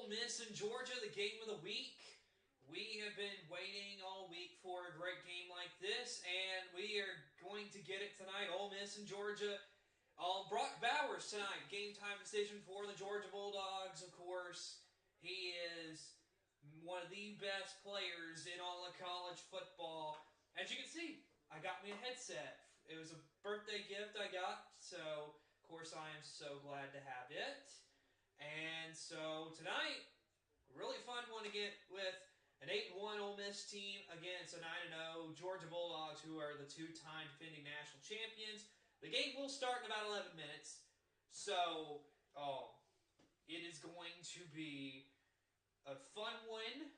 Ole Miss and Georgia, the game of the week. We have been waiting all week for a great game like this, and we are going to get it tonight. Ole Miss and Georgia. Brock Bowers tonight, game time decision for the Georgia Bulldogs, of course. He is one of the best players in all of college football. As you can see, I got me a headset. It was a birthday gift I got, so of course I am so glad to have it. And so tonight, really fun one to get with an 8-1 Ole Miss team against a 9-0 Georgia Bulldogs, who are the two-time defending national champions. The game will start in about 11 minutes, so it is going to be a fun one.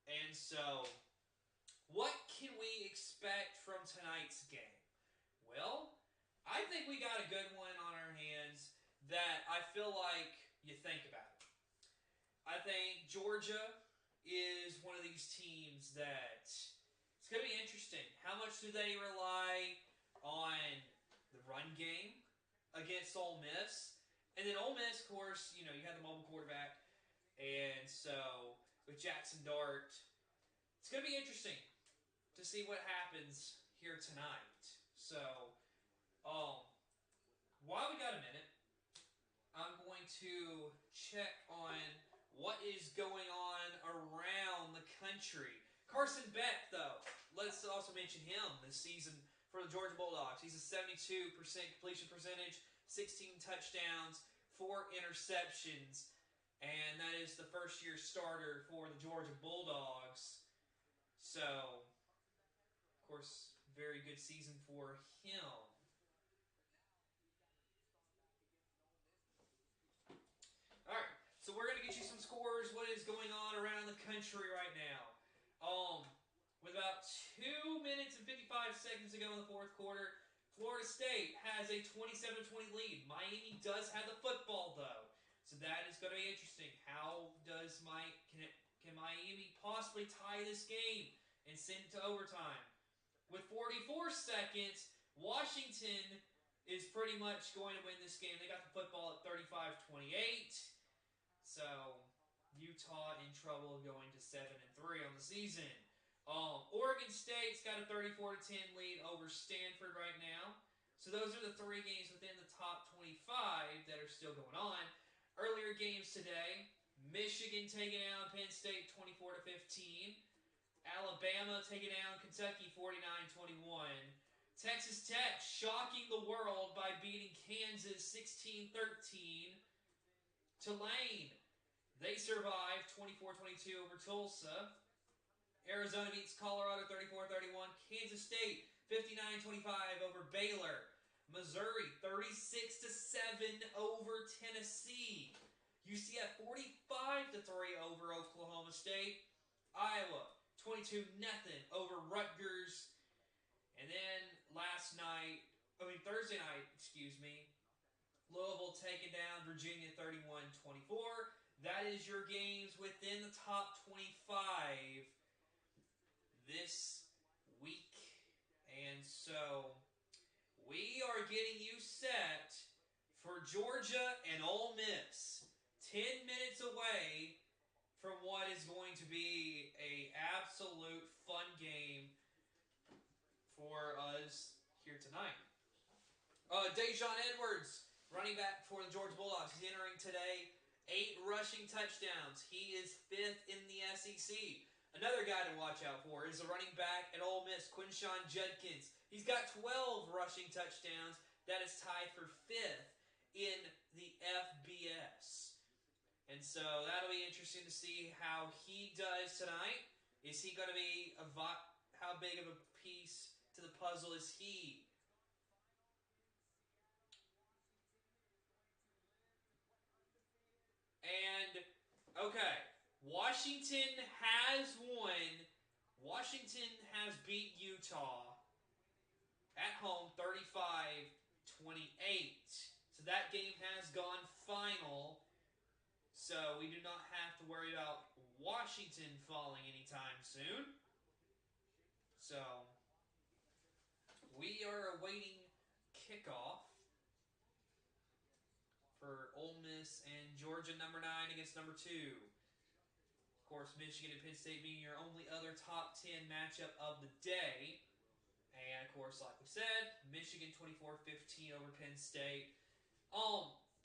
And so, what can we expect from tonight's game? Well, I think we got a good one on our hands that I feel like you think about it. I think Georgia is one of these teams that it's going to be interesting. How much do they rely on the run game against Ole Miss? And then Ole Miss, of course, you have the mobile quarterback. And so with Jackson Dart, it's going to be interesting to see what happens here tonight. So, while we got a minute, I'm going to check on what is going on around the country. Carson Beck, though, let's also mention him this season for the Georgia Bulldogs. He's a 72% completion percentage, 16 touchdowns, 4 interceptions, and that is the first-year starter for the Georgia Bulldogs. So, of course, very good season for him. All right, so we're going to get you some scores, what is going on around the country right now. With about 2 minutes and 55 seconds to go in the fourth quarter, Florida State has a 27-20 lead. Miami does have the football, though, so that is going to be interesting. How does can Miami possibly tie this game and send it to overtime? With 44 seconds, Washington is pretty much going to win this game. They got the football at 35-28. So, Utah in trouble going to 7-3 on the season. Oregon State's got a 34-10 lead over Stanford right now. So those are the 3 games within the top 25 that are still going on. Earlier games today, Michigan taking down Penn State 24-15. Alabama taking down Kentucky 49-21. Texas Tech shocking the world by beating Kansas 16-13. Tulane, they survived 24-22 over Tulsa. Arizona beats Colorado 34-31. Kansas State 59-25 over Baylor. Missouri 36-7 over Tennessee. UCF 45-3 over Oklahoma State. Iowa 22-0 over Rutgers. And then Thursday night, Louisville taking down Virginia 31-24. That is your games within the top 25 this week. And so we are getting you set for Georgia and Ole Miss. 10 minutes away from what is going to be an absolute fun game for us here tonight. Dejon Edwards, running back for the Georgia Bulldogs, he's entering today. 8 rushing touchdowns. He is 5th in the SEC. Another guy to watch out for is the running back at Ole Miss, Quinshawn Judkins. He's got 12 rushing touchdowns. That is tied for 5th in the FBS. And so that'll be interesting to see how he does tonight. Is he going to be how big of a piece to the puzzle is he? And, okay, Washington has won. Washington has beat Utah at home 35-28. So that game has gone final. So we do not have to worry about Washington falling anytime soon. So we are awaiting kickoff for Ole Miss and Georgia number 9 against number 2. Of course, Michigan and Penn State being your only other top 10 matchup of the day. And of course, like we said, Michigan 24-15 over Penn State.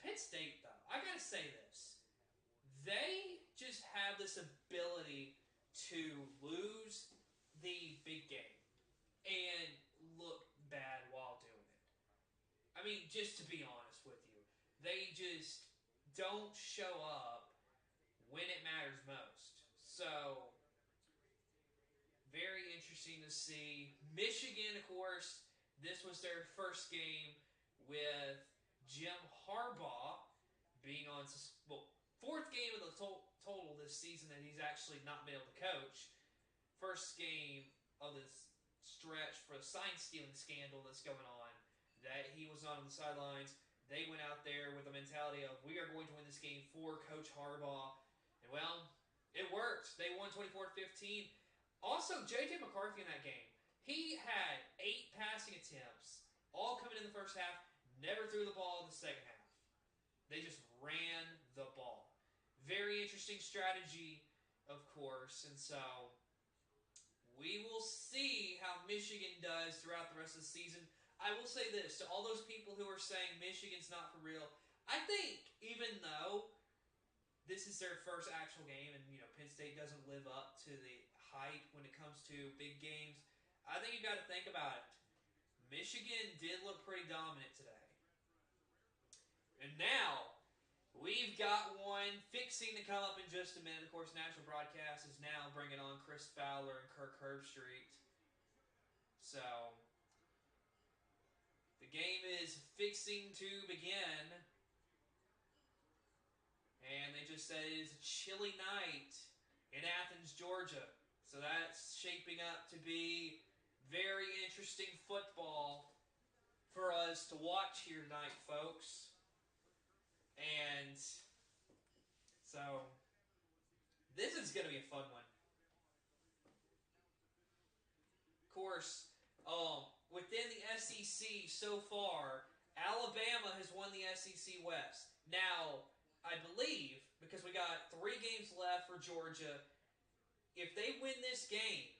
Penn State though, I gotta say this. They just have this ability to lose the big game and look bad while doing it. I mean, just to be honest with you, they just don't show up when it matters most. So, very interesting to see. Michigan, of course, this was their first game with Jim Harbaugh being on, well, fourth game of the total this season that he's actually not been able to coach. First game of this stretch for the sign stealing scandal that's going on that he was on the sidelines. They went out there with a mentality of, we are going to win this game for Coach Harbaugh. And well, it worked. They won 24-15. Also, J.J. McCarthy in that game, he had 8 passing attempts, all coming in the first half, never threw the ball in the second half. They just ran the ball. Very interesting strategy, of course, and so we will see how Michigan does throughout the rest of the season. I will say this, to all those people who are saying Michigan's not for real, I think even though this is their first actual game and, Penn State doesn't live up to the hype when it comes to big games, I think you got to think about it. Michigan did look pretty dominant today. And now, we've got one fixing to come up in just a minute. Of course, National Broadcast is now bringing on Chris Fowler and Kirk Herbstreit. So, the game is fixing to begin. And they just said it is a chilly night in Athens, Georgia. So that's shaping up to be very interesting football for us to watch here tonight, folks. And so this is going to be a fun one. Of course, within the SEC so far, Alabama has won the SEC West. Now, I believe, because we got 3 games left for Georgia, if they win this game,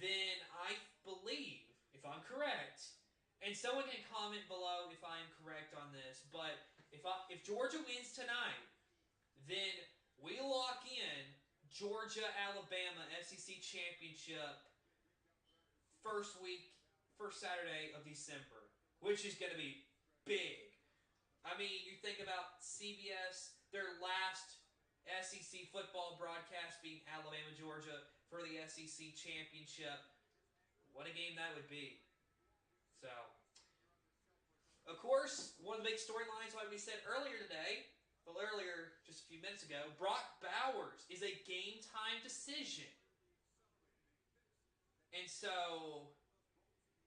then I believe, if I'm correct, and someone can comment below if I am correct on this, but if Georgia wins tonight, then we lock in Georgia-Alabama SEC Championship first Saturday of December, which is going to be big. I mean, you think about CBS, their last SEC football broadcast being Alabama-Georgia for the SEC Championship. What a game that would be. So, of course, one of the big storylines, like we said earlier today, just a few minutes ago, Brock Bowers is a game-time decision. And so,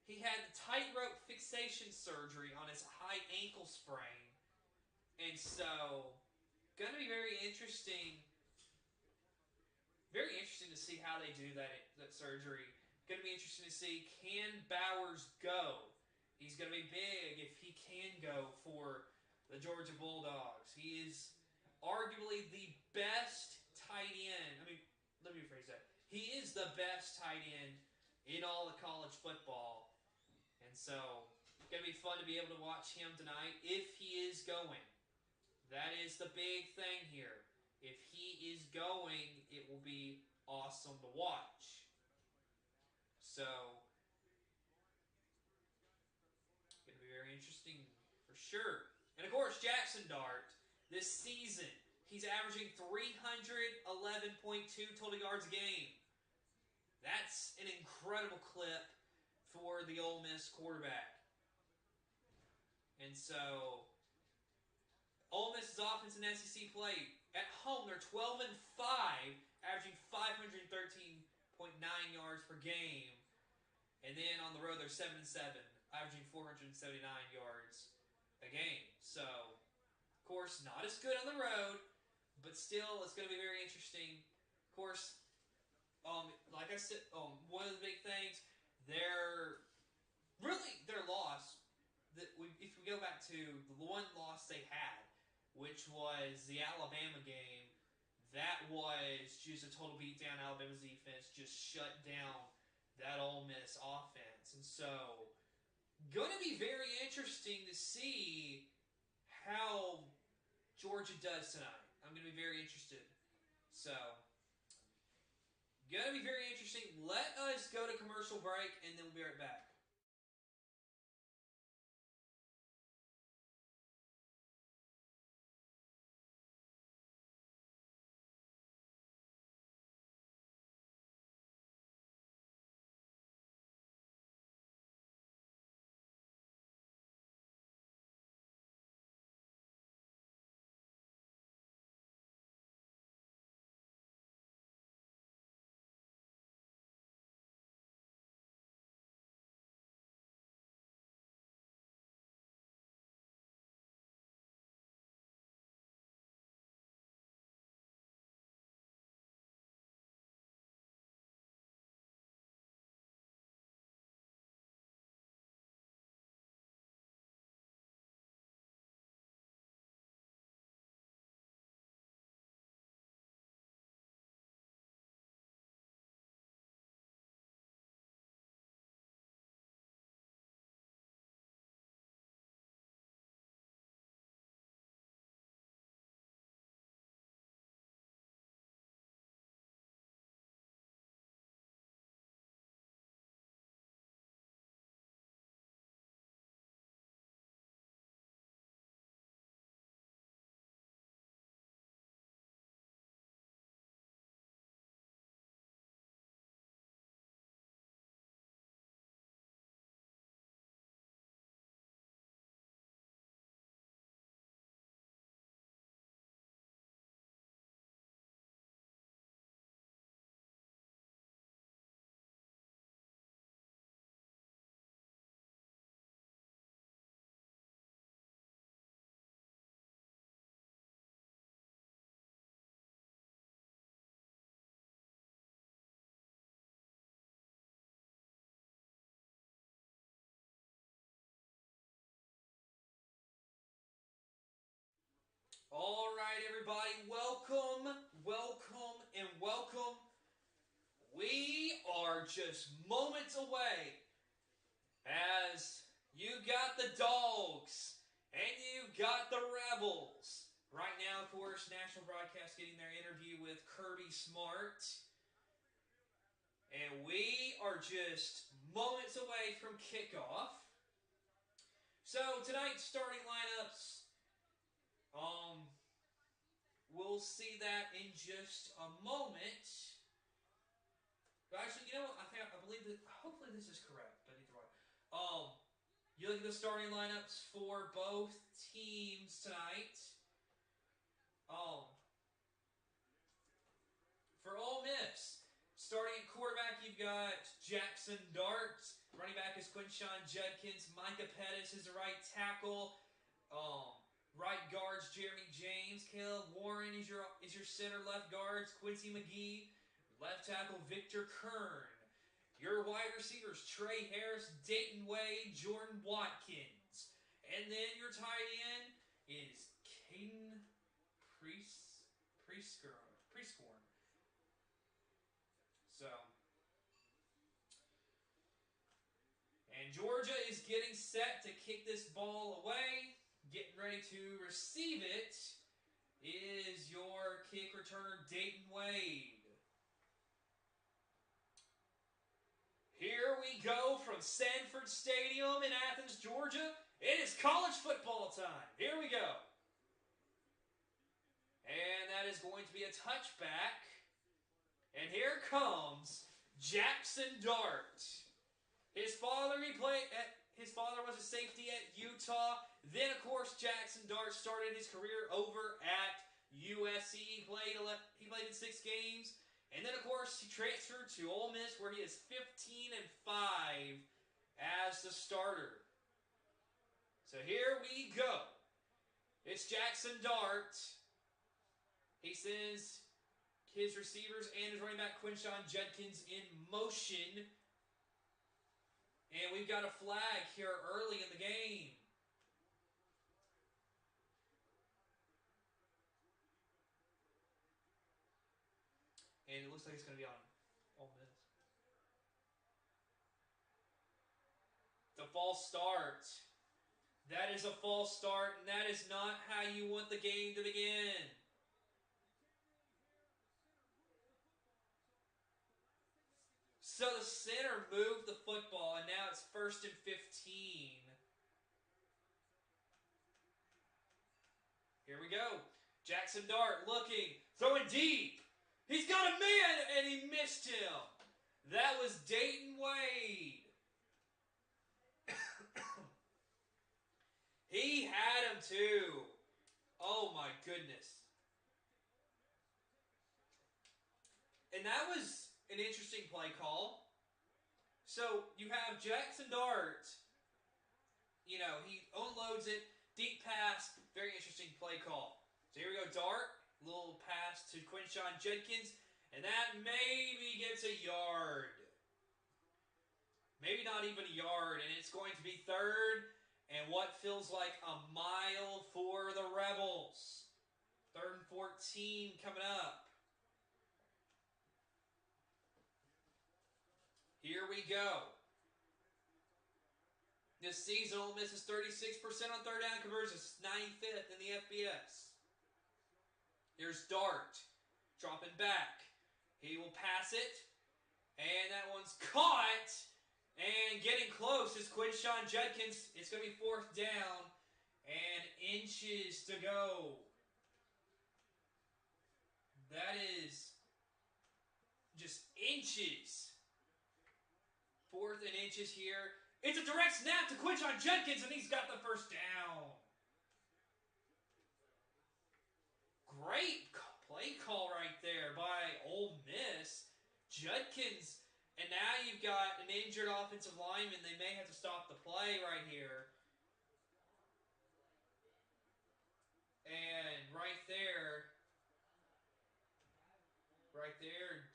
he had the tightrope fixation surgery on his high ankle sprain. And so, going to be very interesting to see how they do that surgery. Going to be interesting to see, can Bowers go? He's going to be big if he can go for the Georgia Bulldogs. He is arguably the best tight end. Let me rephrase that. He is the best tight end in all of college football. And so, it's going to be fun to be able to watch him tonight if he is going. That is the big thing here. If he is going, it will be awesome to watch. So, it's going to be very interesting for sure. And of course, Jackson Dart, this season, he's averaging 311.2 total yards a game. That's an incredible clip for the Ole Miss quarterback. And so, Ole Miss's offense in SEC play. At home, they're 12-5, averaging 513.9 yards per game. And then on the road, they're 7-7, averaging 479 yards a game. So, of course, not as good on the road, but still, it's going to be very interesting. Of course, like I said, one of the big things, their loss, if we go back to the one loss they had, which was the Alabama game. That was just a total beatdown. Alabama's defense just shut down that Ole Miss offense. And so, going to be very interesting to see how Georgia does tonight. I'm going to be very interested. So, going to be very interesting. Let us go to commercial break, and then we'll be right back. All right, everybody, welcome, welcome, and welcome. We are just moments away as you got the Dogs and you got the Rebels. Right now, of course, National Broadcast getting their interview with Kirby Smart. And we are just moments away from kickoff. So tonight's starting lineups, we'll see that in just a moment. But actually, you know what? I believe that. Hopefully, this is correct. But either way, you look at the starting lineups for both teams tonight. For Ole Miss, starting at quarterback, you've got Jackson Dart. Running back is Quinshawn Judkins. Micah Pettis is the right tackle. Right guards Jeremy James. Caleb Warren is your center. Left guards Quincy McGee. Left tackle Victor Kern. Your wide receivers Trey Harris, Dayton Wade, Jordan Watkins. And then your tight end is Caden Prescorn. So, and Georgia is getting set to kick this ball away. Getting ready to receive it is your kick returner, Dayton Wade. Here we go from Sanford Stadium in Athens, Georgia. It is college football time. Here we go. And that is going to be a touchback. And here comes Jackson Dart. His father was a safety at Utah. Then, of course, Jackson Dart started his career over at USC. He played in 6 games. And then, of course, he transferred to Ole Miss, where he is 15-5 as the starter. So here we go. It's Jackson Dart. He sends his receivers and his running back Quinshawn Judkins in motion. And we've got a flag here early in the game. And it looks like it's going to be on Ole Miss. The false start. That is a false start, and that is not how you want the game to begin. So the center moved the football, and now it's 1st and 15. Here we go. Jackson Dart looking, throwing deep. He's got a man, and he missed him. That was Dayton Wade. He had him too. Oh my goodness. And that was an interesting play call. So you have Jackson Dart. You know, he unloads it. Deep pass. Very interesting play call. So here we go. Dart. Little pass to Quinshon Judkins. And that maybe gets a yard. Maybe not even a yard. And it's going to be 3rd and what feels like a mile for the Rebels. 3rd and 14 coming up. Here we go. This season, Ole Miss is 36% on 3rd down conversions, 95th in the FBS. Here's Dart, dropping back. He will pass it, and that one's caught. And getting close is Quinshon Judkins. It's going to be 4th down and inches to go. That is just inches. 4th and inches here. It's a direct snap to Quinshon Judkins, and he's got the 1st down. Great play call right there by Ole Miss. Judkins, and now you've got an injured offensive lineman. They may have to stop the play right here. And right there,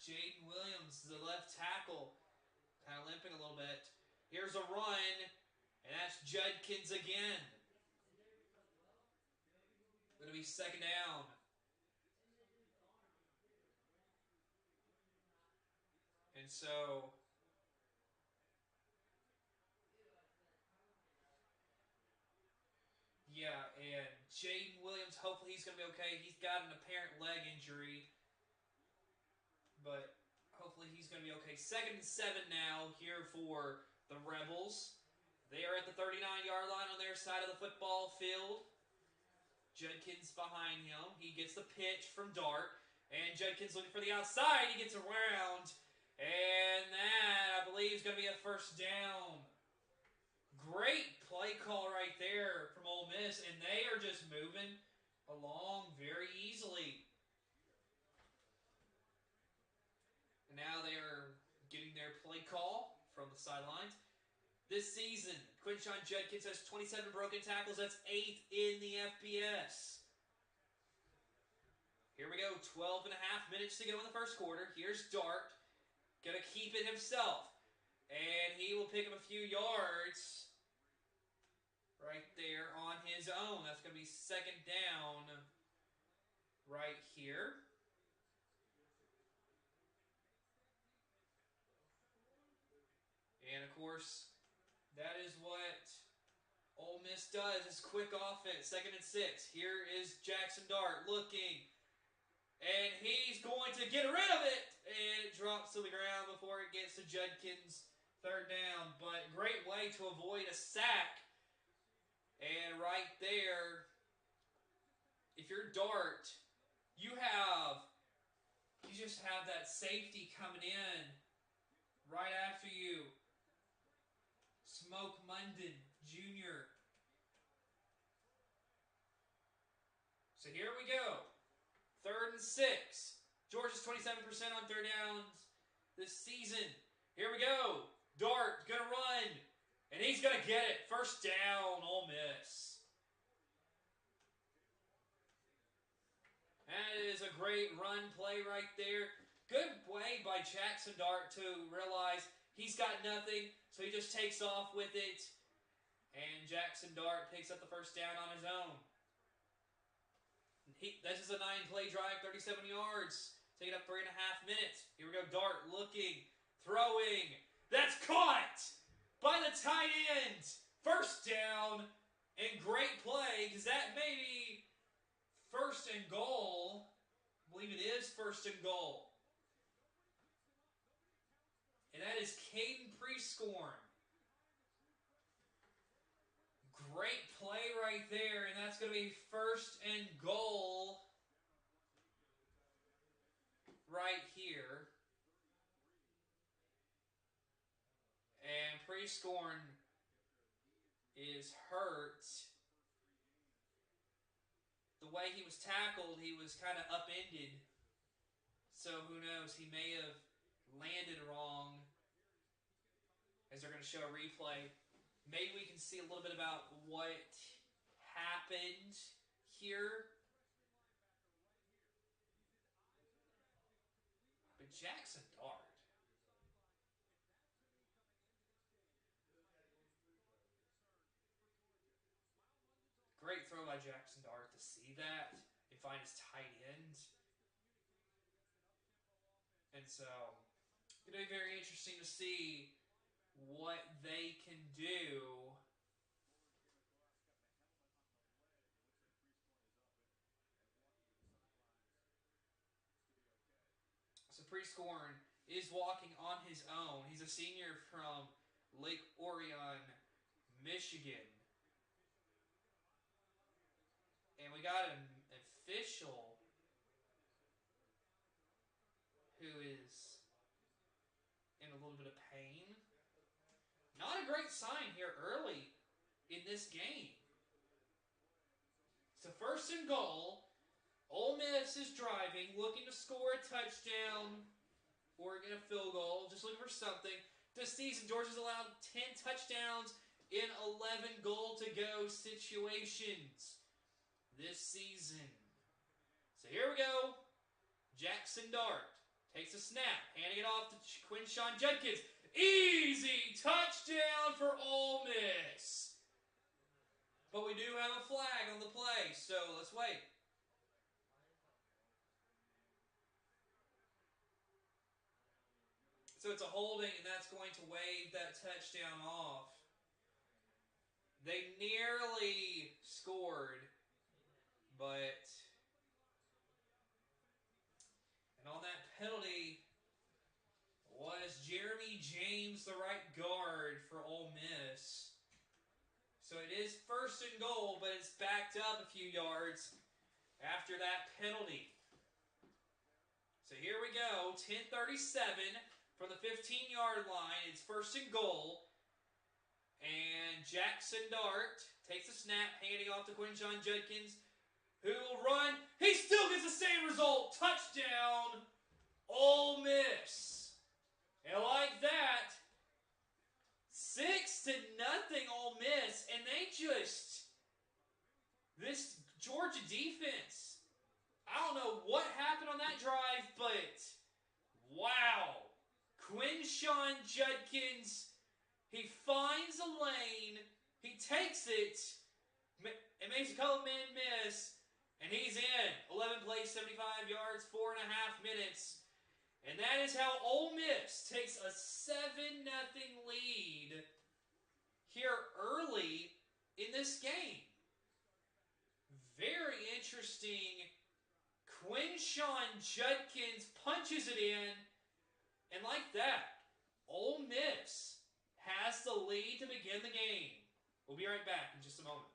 Jaden Williams, the left tackle, kind of limping a little bit. Here's a run, and that's Judkins again. Going to be 2nd down. And so, yeah, and Jaden Williams, hopefully he's going to be okay. He's got an apparent leg injury, but hopefully he's going to be okay. 2nd and 7 now here for the Rebels. They are at the 39-yard line on their side of the football field. Judkins behind him. He gets the pitch from Dart. And Judkins looking for the outside. He gets around. And that, I believe, is going to be a 1st down. Great play call right there from Ole Miss. And they are just moving along very easily. And now they are getting their play call from the sidelines. This season, Quinshon Judkins has 27 broken tackles. That's 8th in the FBS. Here we go. 12 and a half minutes to go in the 1st quarter. Here's Dart. Going to keep it himself. And he will pick up a few yards right there on his own. That's going to be 2nd down right here. And, of course, that is what Ole Miss does, is quick offense. 2nd and 6. Here is Jackson Dart looking. And he's going to get rid of it. And it drops to the ground before it gets to Judkins. 3rd down. But great way to avoid a sack. And right there, if you're Dart, you just have that safety coming in right after you. Smoke Munden Jr. So here we go. 3rd and 6. Georgia's 27% on 3rd downs this season. Here we go. Dart going to run. And he's going to get it. 1st down, Ole Miss. That is a great run play right there. Good way by Jackson Dart to realize he's got nothing, so he just takes off with it. And Jackson Dart picks up the 1st down on his own. This is a 9-play drive, 37 yards Taking up 3.5 minutes. Here we go. Dart looking, throwing. That's caught by the tight end. First down, and great play because that may be first and goal. I believe it is first and goal. And that is Caden Prescorn. Great play right there, and that's going to be first and goal right here. And Prescorn is hurt. The way he was tackled, he was kind of upended. So who knows, he may have landed wrong, as they're going to show a replay. Maybe we can see a little bit about what happened here. But Jackson Dart. Great throw by Jackson Dart to see that and find his tight end. And so, it's going to be very interesting to see what they can do. So Prescorn is walking on his own. He's a senior from Lake Orion, Michigan. And we got an official who is in a little bit of pain. Not a great sign here early in this game. So first and goal. Ole Miss is driving, looking to score a touchdown or get a field goal, just looking for something. This season, Georgia's allowed 10 touchdowns in 11 goal-to-go situations this season. So here we go. Jackson Dart takes a snap, handing it off to Quinshawn Judkins. Easy touchdown for Ole Miss. But we do have a flag on the play, so let's wait. So it's a holding, and that's going to wave that touchdown off. They nearly scored, but... And on that penalty was Jeremy James, the right guard for Ole Miss. So it is first and goal, but it's backed up a few yards after that penalty. So here we go, 10:37 from the 15-yard line. It's first and goal. And Jackson Dart takes a snap, handing off to Quinshawn Judkins, who will run. He still gets the same result. Touchdown, Ole Miss. And like that, 6-0 Ole Miss. And they just, this Georgia defense, I don't know what happened on that drive, but wow. Quinshawn Judkins, he finds a lane, he takes it, and makes a couple men miss, and he's in. 11 plays, 75 yards, 4.5 minutes. And that is how Ole Miss takes a 7-0 lead here early in this game. Very interesting. Quinshawn Judkins punches it in. And like that, Ole Miss has the lead to begin the game. We'll be right back in just a moment.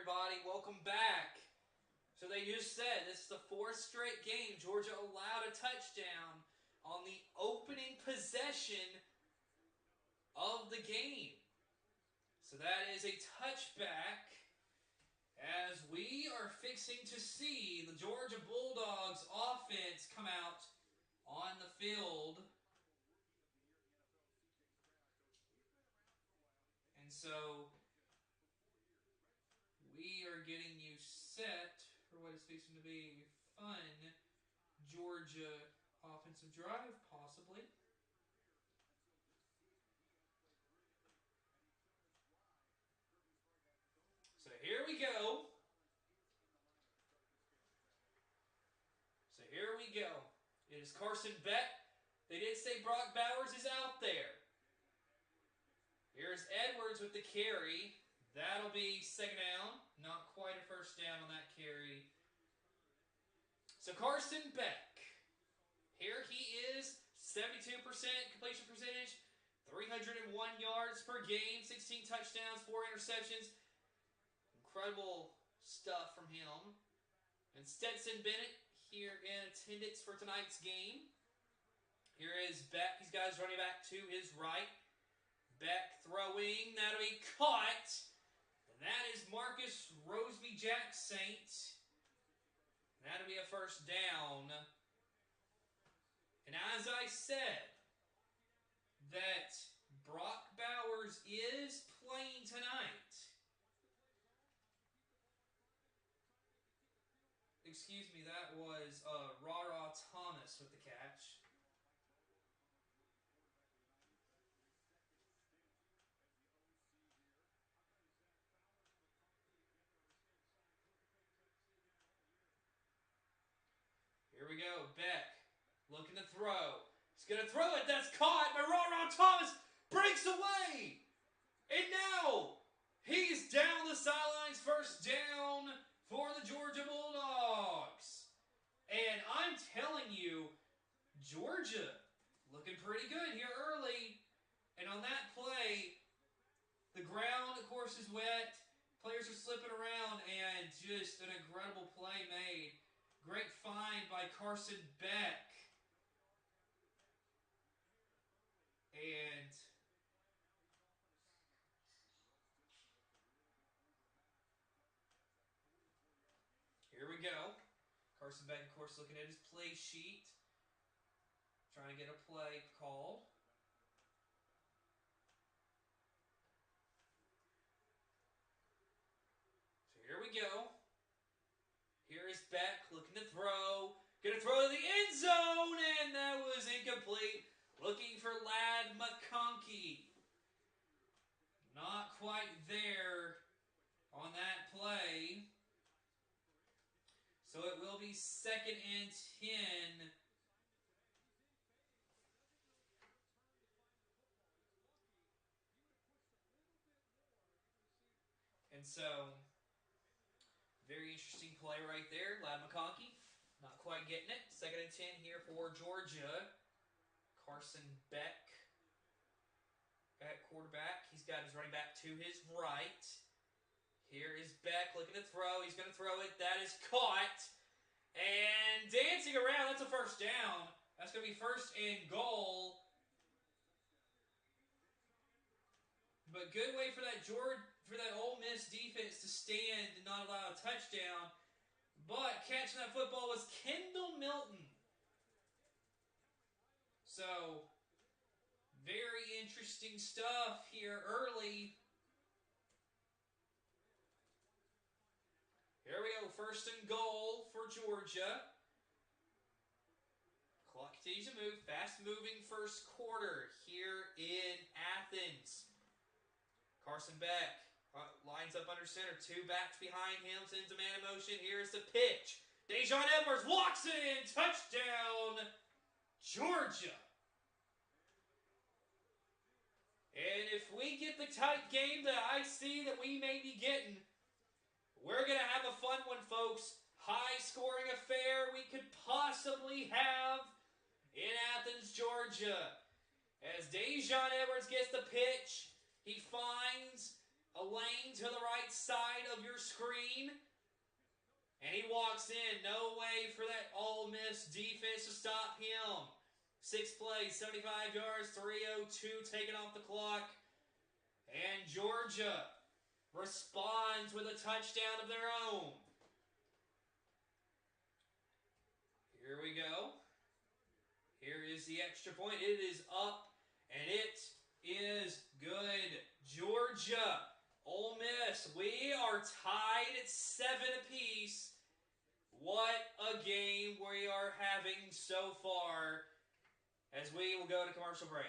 everybody. Welcome back. So they just said this is the fourth straight game Georgia allowed a touchdown on the opening possession of the game. So that is a touchback as we are fixing to see the Georgia Bulldogs offense come out on the field. And so we are getting you set for what is fixing to be a fun Georgia offensive drive, possibly. So here we go. It is Carson Beck. They did say Brock Bowers is out there. Here's Edwards with the carry. That'll be second down. Not quite a first down on that carry. So Carson Beck. Here he is, 72% completion percentage, 301 yards per game, 16 touchdowns, 4 interceptions. Incredible stuff from him. And Stetson Bennett here in attendance for tonight's game. Here is Beck. He's got his running back to his right. Beck throwing. That'll be caught. And that is Marcus Roseby-Jacksaint. That'll be a first down. And as I said, that Brock Bowers is playing tonight. Excuse me, that was Ra Thomas with the catch. Here we go, Beck looking to throw. He's going to throw it, that's caught, but Ra Thomas breaks away. And now, he's down the sidelines, first down for the Georgia Bulldogs. And I'm telling you, Georgia looking pretty good here early. And on that play, the ground, of course, is wet. Players are slipping around, and just an incredible play made. Great find by Carson Beck. And here we go. Carson Beck, of course, looking at his play sheet. Trying to get a play called. So here we go. Here is Beck looking to throw. Gonna throw to the end zone, and that was incomplete. Looking for Ladd McConkey. Not quite there on that play. So it will be 2nd and 10. And so, very interesting play right there. Ladd McConkey, not quite getting it. 2nd and 10 here for Georgia. Carson Beck at quarterback. He's got his running back to his right. Here is Beck looking to throw. He's going to throw it. That is caught. And dancing around. That's a first down. That's going to be 1st and goal. But good way for that Ole Miss defense to stand and not allow a touchdown. But catching that football was Kendall Milton. So, very interesting stuff here early. Here we go, 1st and goal for Georgia. Clock continues to move. Fast-moving first quarter here in Athens. Carson Beck lines up under center. 2 backs behind him. Sends a man in motion. Here's the pitch. Dejon Edwards walks it in. Touchdown, Georgia. And if we get the tight game that I see that we may be getting, we're going to have a fun one, folks. High-scoring affair we could possibly have in Athens, Georgia. As Dejon Edwards gets the pitch, he finds a lane to the right side of your screen. And he walks in. No way for that Ole Miss defense to stop him. 6 plays, 75 yards, 3:02 taken off the clock. And Georgia responds with a touchdown of their own. Here we go. Here is the extra point. It is up, and it is good. Georgia, Ole Miss, we are tied at 7 apiece. What a game we are having so far as we will go to commercial break.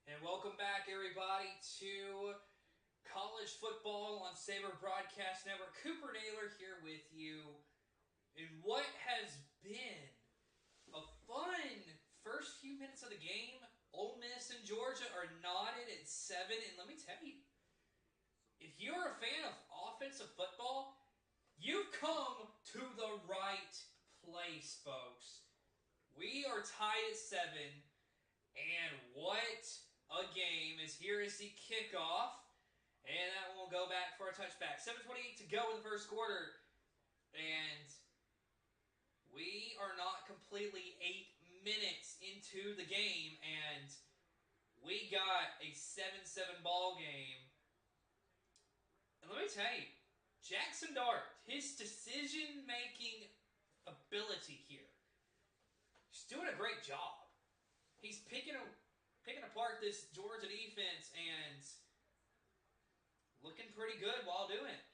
And welcome back, everybody, to college football on Saber Broadcast Network. Cooper Naylor here with you in what has been a fun first few minutes of the game. Ole Miss and Georgia are knotted at 7, and let me tell you, if you're a fan of offensive football, you've come to the right place, folks. We are tied at 7, and what a game. Here is the kickoff, and that one will go back for a touchback. 7:28 to go in the first quarter, and we are not completely 8 minutes into the game, and we got a 7-7 ball game. And let me tell you, Jackson Dart, his decision-making ability here, he's doing a great job. He's picking apart this Georgia defense and looking pretty good while doing it.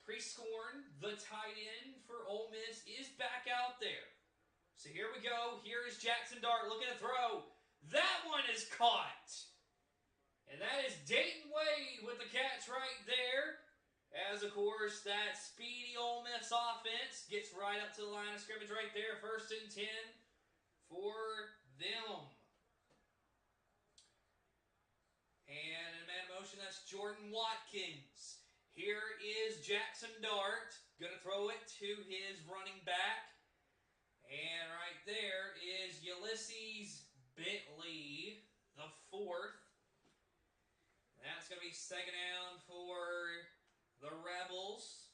Prescorn, the tight end for Ole Miss, is back out there. So here we go. Here is Jackson Dart looking to throw. That one is caught. And that is Dayton Wade with the catch right there. As, of course, that speedy Ole Miss offense gets right up to the line of scrimmage right there. 1st and 10 for them. And in man motion, that's Jordan Watkins. Here is Jackson Dart. Going to throw it to his running back. And right there is Ulysses Bentley, the fourth. That's going to be second down for the Rebels.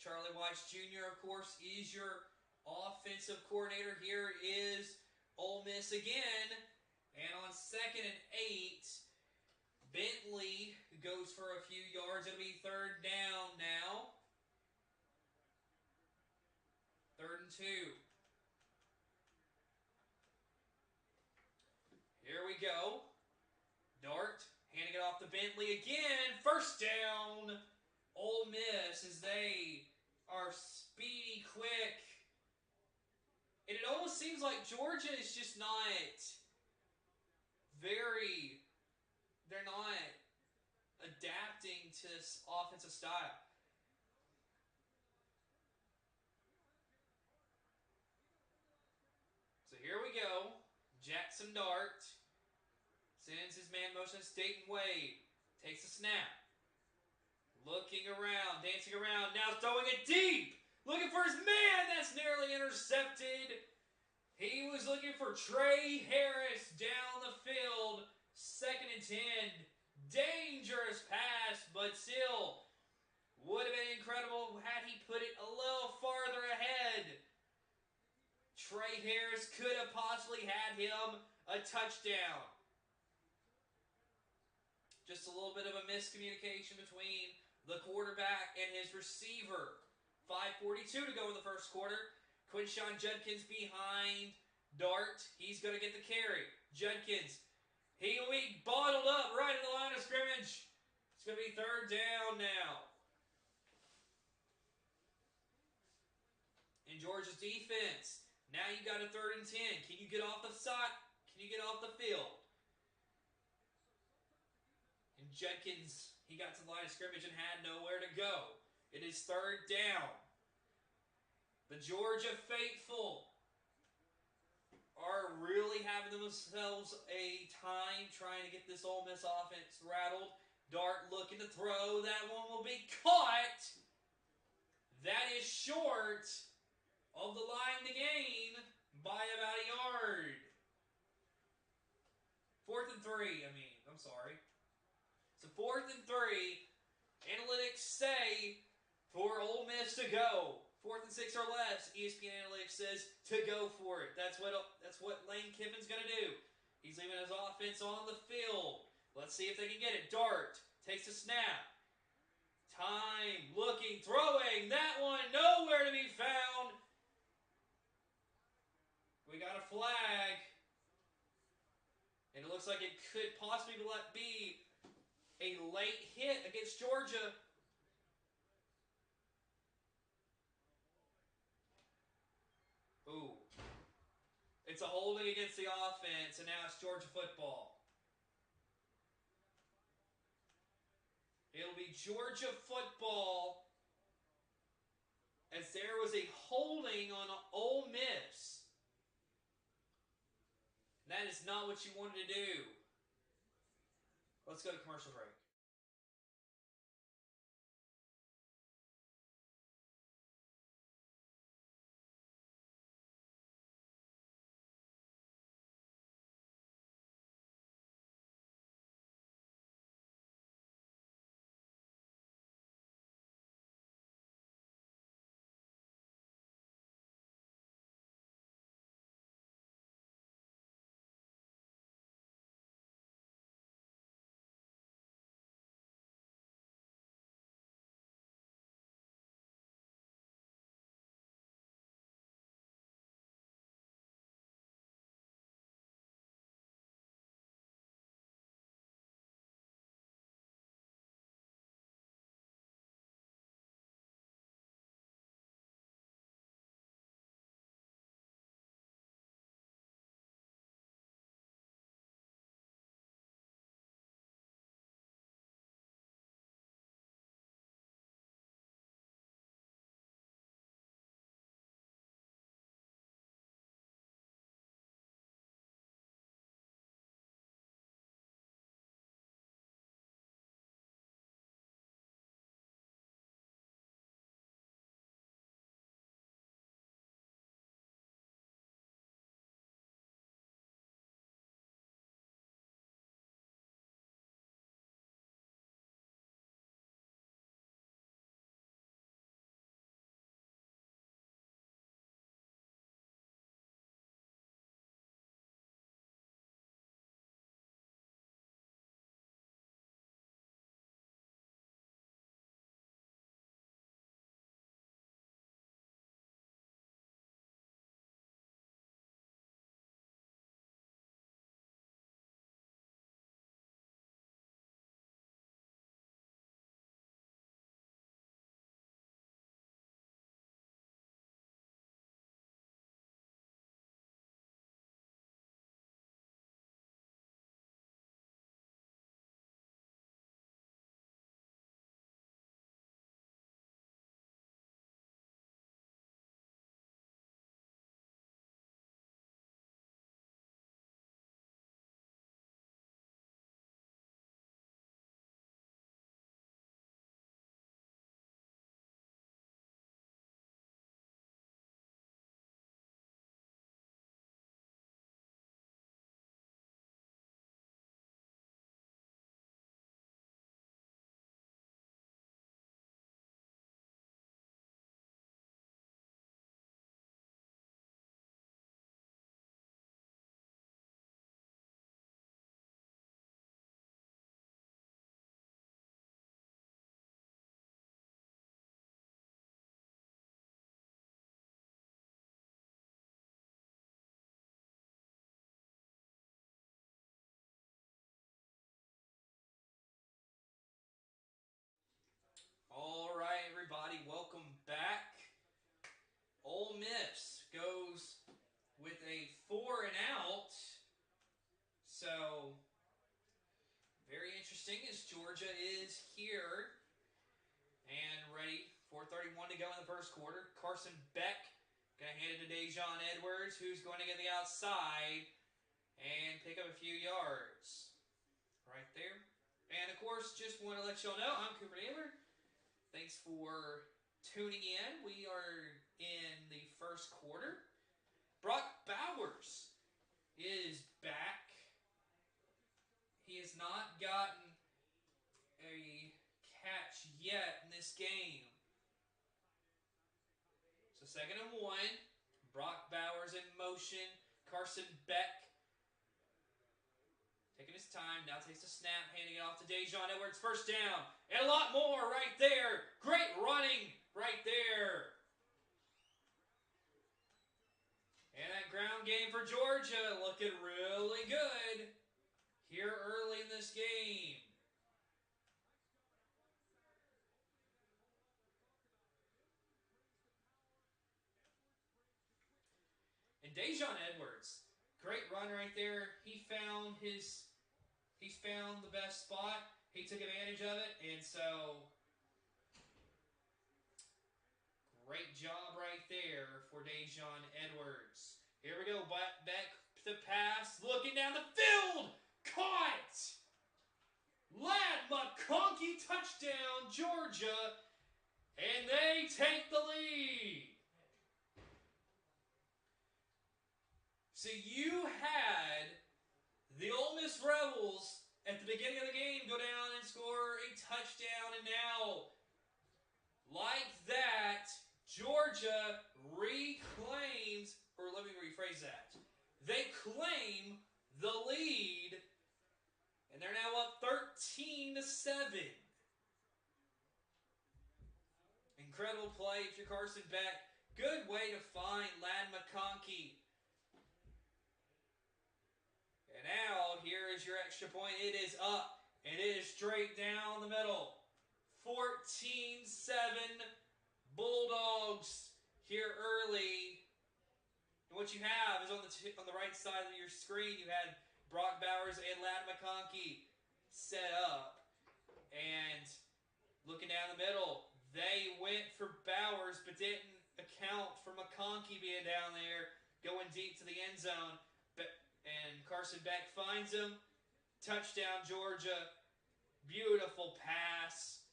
Charlie Weiss Jr., of course, is your offensive coordinator. Here is Ole Miss again. And on 2nd and 8, Bentley goes for a few yards. It'll be third down now. 3rd and 2. Here we go. Dart handing it off to Bentley again. First down. Ole Miss, as they are speedy, quick. And it almost seems like Georgia is just not they're not adapting to this offensive style. So here we go. Jackson Dart sends his man motion. Staten Wade takes a snap. Looking around, dancing around, now throwing it deep. Looking for his man. That's nearly intercepted. He was looking for Trey Harris down the field. 2nd and 10. Dangerous pass, but still would have been incredible had he put it a little farther ahead. Trey Harris could have possibly had him a touchdown. Just a little bit of a miscommunication between the quarterback and his receiver. 5:42 to go in the first quarter. Quinshawn Judkins behind Dart. He's going to get the carry. Judkins, he will be bottled up right in the line of scrimmage. It's going to be third down now. In Georgia's defense, now you got a 3rd and 10. Can you get off the side? Can you get off the field? And Judkins, he got to the line of scrimmage and had nowhere to go. It is third down. The Georgia faithful are really having themselves a time trying to get this Ole Miss offense rattled. Dart looking to throw. That one will be caught. That is short of the line to gain by about a yard. 4th and 3, I'm sorry. So 4th and 3. Analytics say for Ole Miss to go. 4th and 6 or less. ESPN Analytics says to go for it. That's what Lane Kiffin's going to do. He's leaving his offense on the field. Let's see if they can get it. Dart takes a snap. Time, looking, throwing. That one nowhere to be found. We got a flag. And it looks like it could possibly be a late hit against Georgia. Ooh. It's a holding against the offense, and now it's Georgia football. It'll be Georgia football as there was a holding on Ole Miss. That is not what you wanted to do. Let's go to commercial break. Ole Miss goes with a 4 and out. So, very interesting as Georgia is here and ready. 4:31 to go in the first quarter. Carson Beck going to hand it to Dejon Edwards, who's going to get the outside and pick up a few yards. Right there. And, of course, just want to let y'all know, I'm Cooper Naylor. Thanks for tuning in. We are in the first quarter. Brock Bowers is back. He has not gotten a catch yet in this game. So 2nd and 1. Brock Bowers in motion. Carson Beck taking his time. Now takes the snap, handing it off to Dejon Edwards. First down. And a lot more right there. Great running right there. And that ground game for Georgia looking really good here early in this game. And Dejon Edwards, great run right there. He's found the best spot. He took advantage of it, and so great job right there for Dejon Edwards. Here we go, back to pass, looking down the field, caught! Ladd McConkey touchdown, Georgia, and they take the lead. So you had the Ole Miss Rebels at the beginning of the game go down and score a touchdown, and now, like that, Georgia reclaims, or let me rephrase that. They claim the lead, and they're now up 13-7. Incredible play if you're Carson Beck. Good way to find Ladd McConkey. And now, here is your extra point. It is up, and it is straight down the middle. 14-7 Bulldogs here early. And what you have is on the right side of your screen, you had Brock Bowers and Ladd McConkey set up. And looking down the middle, they went for Bowers but didn't account for McConkey being down there, going deep to the end zone. And Carson Beck finds him. Touchdown, Georgia. Beautiful pass.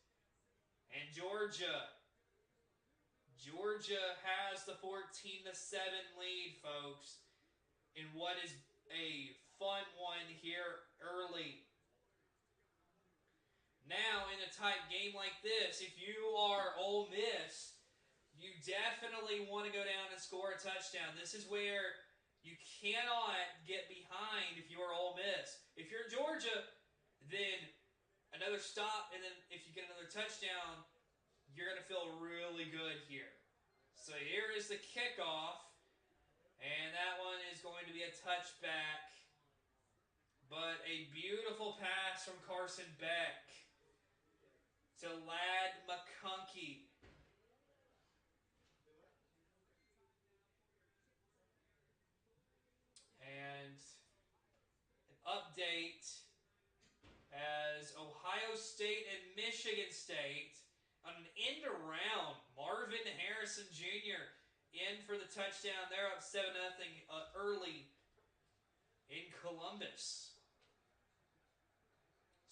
And Georgia has the 14-7 lead, folks, in what is a fun one here early. Now, in a tight game like this, if you are Ole Miss, you definitely want to go down and score a touchdown. This is where you cannot get behind if you are Ole Miss. If you're Georgia, then another stop, and then if you get another touchdown, you're going to feel really good here. So here is the kickoff, and that one is going to be a touchback. But a beautiful pass from Carson Beck to Ladd McConkey. And an update as Ohio State and Michigan State on an end around. Marvin Harrison Jr. in for the touchdown. They're up 7-0 early in Columbus.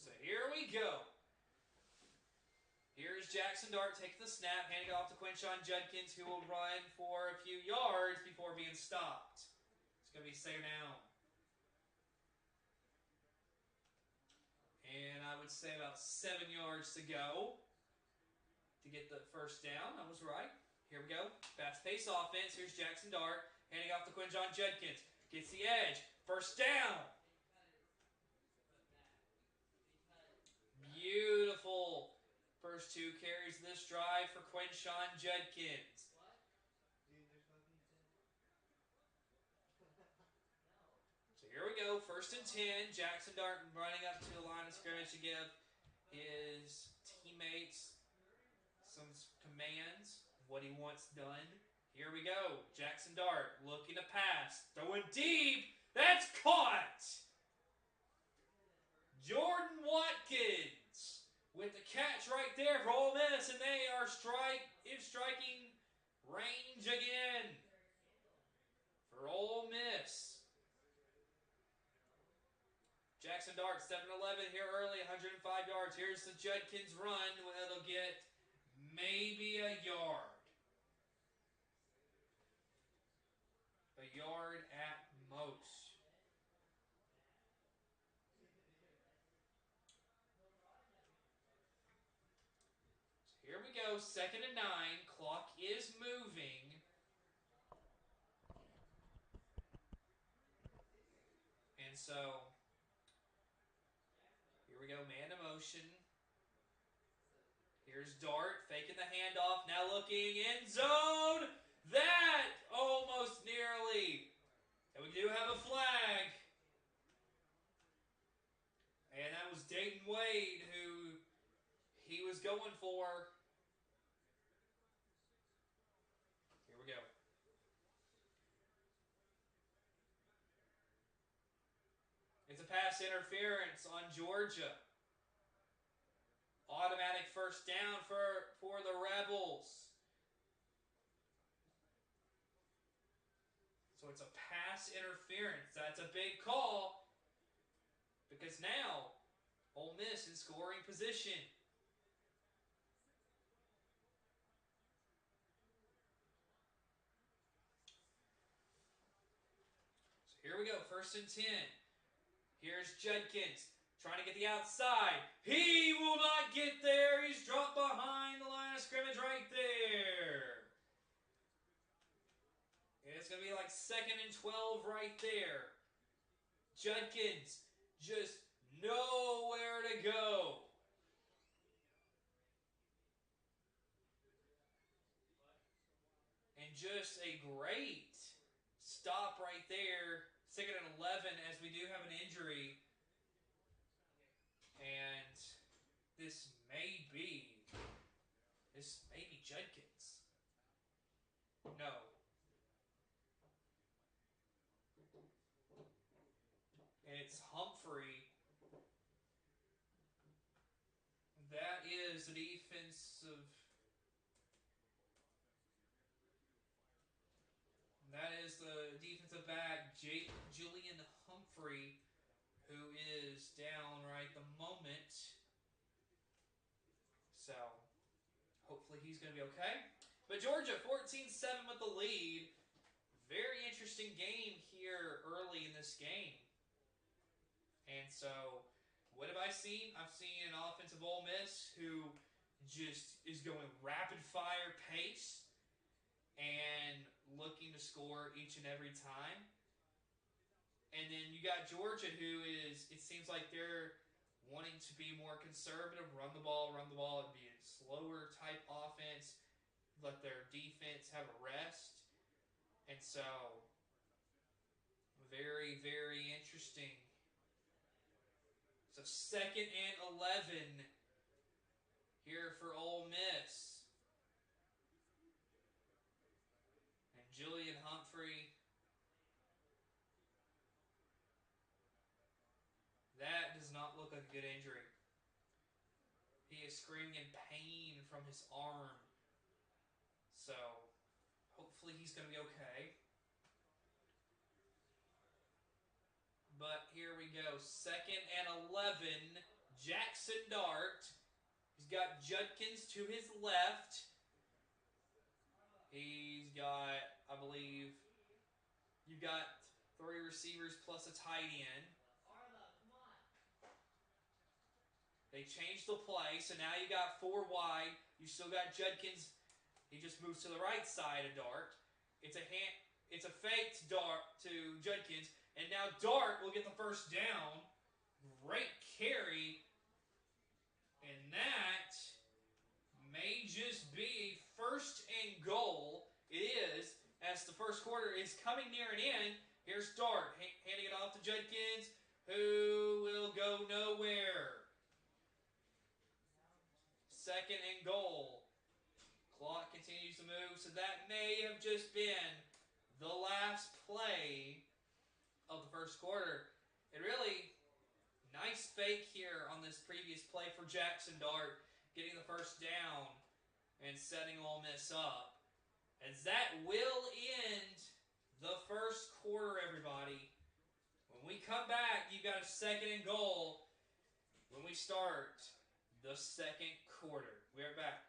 So here we go. Here's Jackson Dart taking the snap, handing it off to Quinshon Judkins, who will run for a few yards before being stopped. It's going to be second down. And I would say about 7 yards to go to get the first down. I was right. Here we go. Fast-paced offense. Here's Jackson Dart handing off to Quinshon Judkins. Gets the edge. First down. Beautiful first 2 carries of this drive for Quinshon Judkins. So here we go. 1st and 10. Jackson Dart running up to the line of scrimmage to give his teammates some commands of what he wants done. Here Here we go. Jackson Dart looking to pass. Throwing deep. That's caught. Jordan Watkins with the catch right there for Ole Miss, and they are in striking range again for Ole Miss. Jackson Dart, 7-11 here early, 105 yards. Here's the Judkins run. It'll get maybe a yard. A yard at most. So here we go, 2nd and 9. Clock is moving. And so, here we go, man to motion. Here's Dart, faking the handoff, now looking, end zone! That almost nearly. And we do have a flag. And that was Dayton Wade who he was going for. Here we go. It's a pass interference on Georgia. Automatic first down for the Rebels. So it's a pass interference. That's a big call because now Ole Miss in scoring position. So here we go, 1st and 10. Here's Judkins trying to get the outside. He will not get there. He's dropped behind the line of scrimmage right there. And it's going to be like 2nd and 12 right there. Judkins just nowhere to go. And just a great stop right there. 2nd and 11 as we do have an injury. And this may be Judkins. No. And it's Humphrey. That is the defensive. That is the defensive back, Julian Humphrey, who is down right the moment. So, hopefully he's going to be okay. But Georgia, 14-7 with the lead. Very interesting game here early in this game. And so, what have I seen? I've seen an offensive Ole Miss who just is going rapid-fire pace and looking to score each and every time. And then you got Georgia who is, it seems like they're wanting to be more conservative, run the ball, and be a slower type offense, let their defense have a rest. And so, very, very interesting. So 2nd and 11 here for Ole Miss. And Julian Humphrey. That does not look like a good injury. He is screaming in pain from his arm. So, hopefully he's going to be okay. But here we go. 2nd and 11. Jackson Dart. He's got Judkins to his left. He's got, I believe, you've got 3 receivers plus a tight end. They changed the play, so now you got 4 wide. You still got Judkins. He just moves to the right side of Dart. It's a fake to Dart to Judkins, and now Dart will get the first down. Great carry, and that may just be 1st and goal. It is, as the first quarter is coming near an end. Here's Dart handing it off to Judkins, who will go nowhere. 2nd and goal. Clock continues to move, so that may have just been the last play of the first quarter. And really, nice fake here on this previous play for Jackson Dart, getting the first down and setting Ole Miss up. As that will end the first quarter, everybody. When we come back, you've got a second and goal when we start the second quarter. We're back.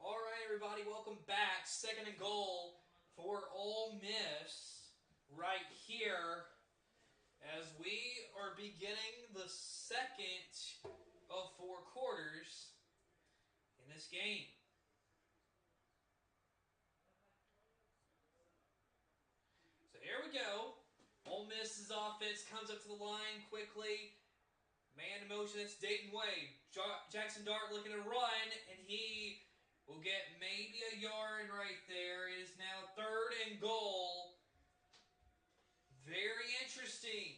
All right, everybody, welcome back. Second and goal for Ole Miss right here as we are beginning the second of 4 quarters in this game. So here we go. Ole Miss's offense comes up to the line quickly. Man in motion, it's Dayton Wade. Jackson Dart looking to run, and he will get maybe a yard right there. It is now third and goal. Very interesting.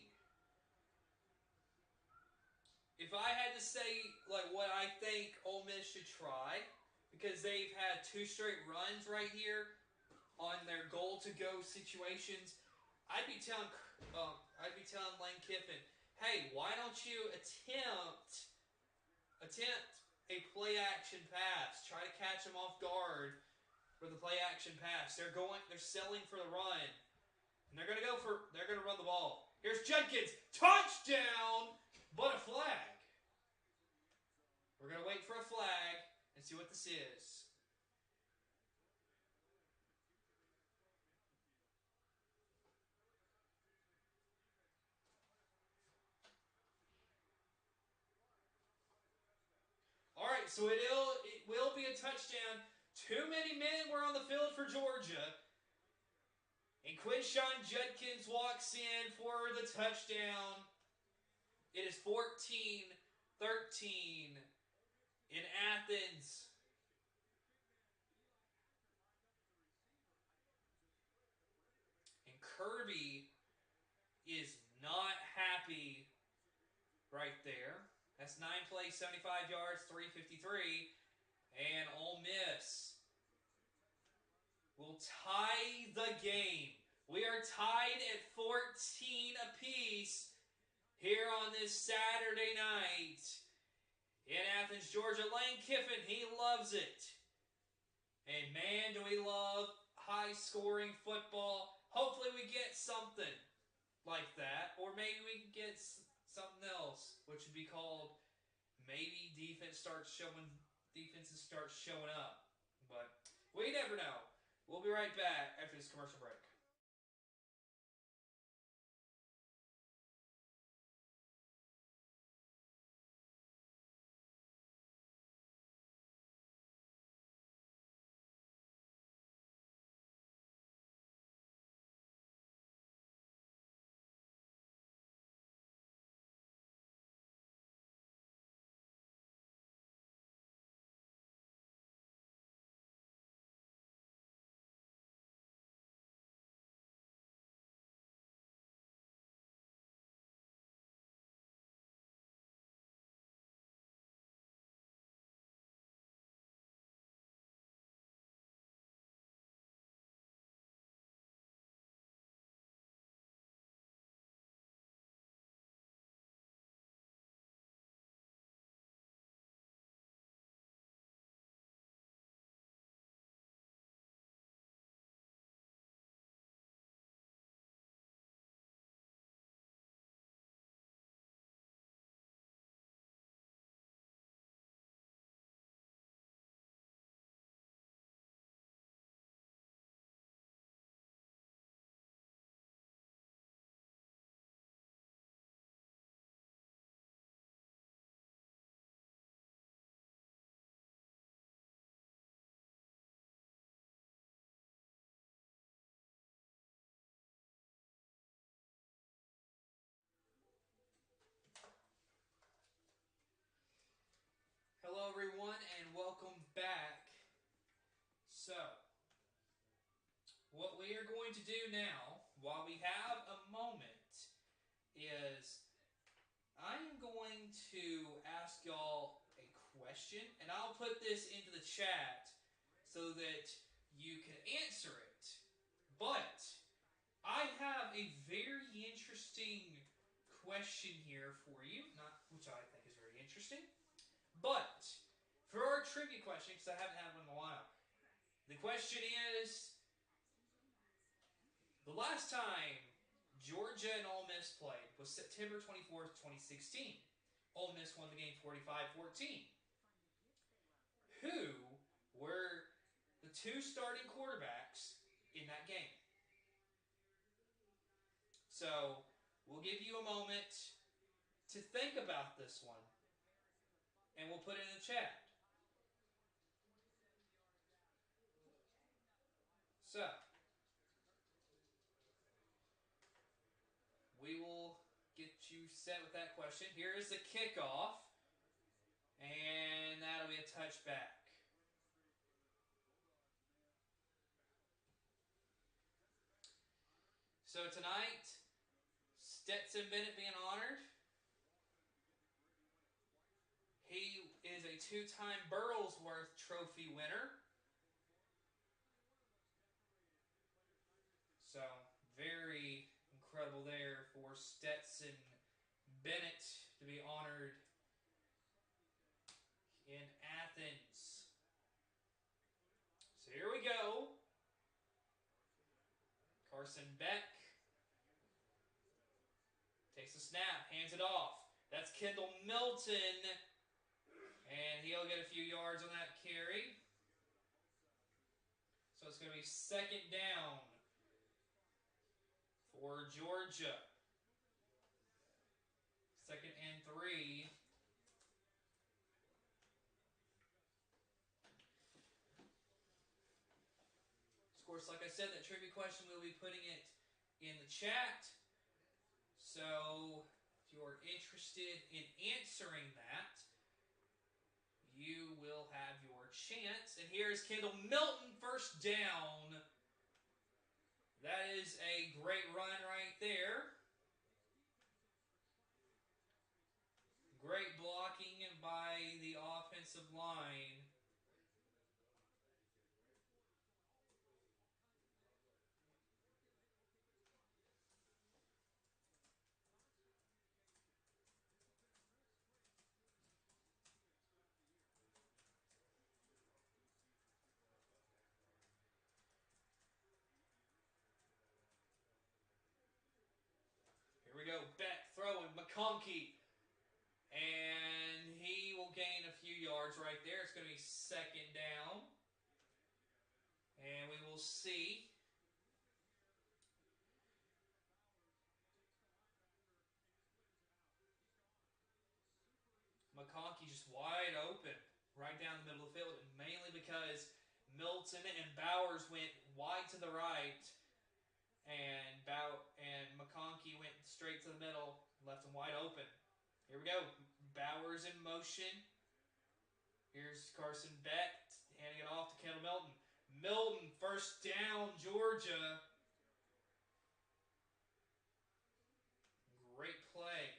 If I had to say what I think Ole Miss should try, because they've had 2 straight runs right here on their goal-to-go situations, I'd be telling Lane Kiffin, hey, why don't you attempt attempt a play action pass. Try to catch them off guard with the play action pass. They're selling for the run. And they're gonna run the ball. Here's Judkins. Touchdown! But a flag. We're gonna wait for a flag and see what this is. Alright, so it will be a touchdown. Too many men were on the field for Georgia. And Quinshawn Judkins walks in for the touchdown. It is 14-13 in Athens. And Kirby is not happy right there. That's 9 plays, 75 yards, 353. And Ole Miss will tie the game. We are tied at 14 apiece here on this Saturday night in Athens, Georgia. Lane Kiffin, he loves it. And man, do we love high-scoring football. Hopefully we get something like that. Or maybe we can get something else, which would be called maybe defenses start showing up. But we never know. We'll be right back after this commercial break. Hello, everyone, and welcome back. So, what we are going to do now, while we have a moment, is I am going to ask y'all a question, and I'll put this into the chat so that you can answer it. But I have a very interesting question here for you, which I think is very interesting. But for our trivia question, because I haven't had one in a while, the question is, the last time Georgia and Ole Miss played was September 24th, 2016. Ole Miss won the game 45-14. Who were the two starting quarterbacks in that game? So, we'll give you a moment to think about this one, and we'll put it in the chat. So, we will get you set with that question. Here is the kickoff, and that'll be a touchback. So tonight, Stetson Bennett being honored. He is a two-time Burlsworth Trophy winner. So, very incredible there for Stetson Bennett to be honored Carson Beck takes a snap, hands it off. That's Kendall Milton, and he'll get a few yards on that carry. So it's going to be second down for Georgia. 2nd and 3. Of course, like I said, that trivia question, we'll be putting it in the chat. So if you're interested in answering that, you will have your chance. And here's Kendall Milton, first down. That is a great run right there. Great blocking by the offensive line. Here we go. Beck throwing. McConkey. And he will gain a few yards right there. It's going to be second down. And we will see. McConkey just wide open right down the middle of the field, and mainly because Milton and Bowers went wide to the right, and McConkey went straight to the middle, left him wide open. Here we go. Bowers in motion. Here's Carson Beck handing it off to Kendall Milton. Milton, first down, Georgia. Great play.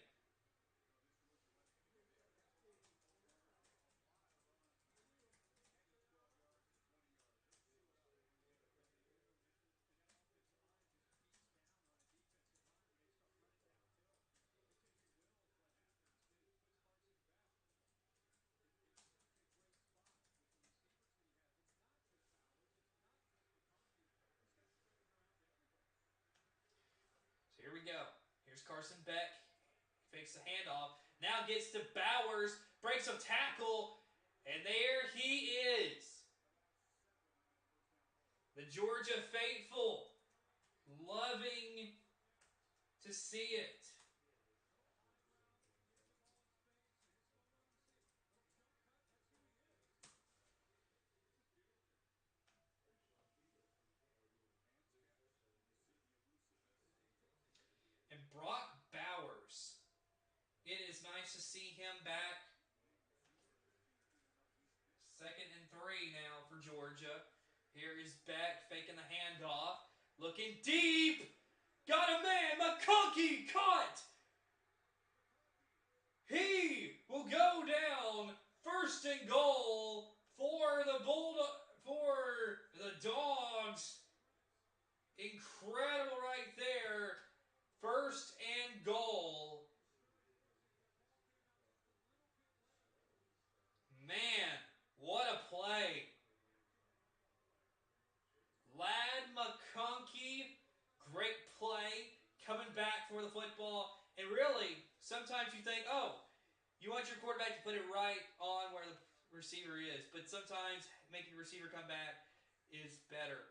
Here we go. Here's Carson Beck. Fakes the handoff. Now gets to Bowers. Breaks a tackle. And there he is. The Georgia faithful. Loving to see it. And Brock Bowers. It is nice to see him back. 2nd and 3 now for Georgia. Here is Beck faking the handoff. Looking deep. Got a man. McConkey caught. He will go down. 1st and goal for the Dogs. Incredible right there. 1st and goal. Man, what a play. Lad McConkey, great play, coming back for the football. And really, sometimes you think, oh, you want your quarterback to put it right on where the receiver is. But sometimes making the receiver come back is better,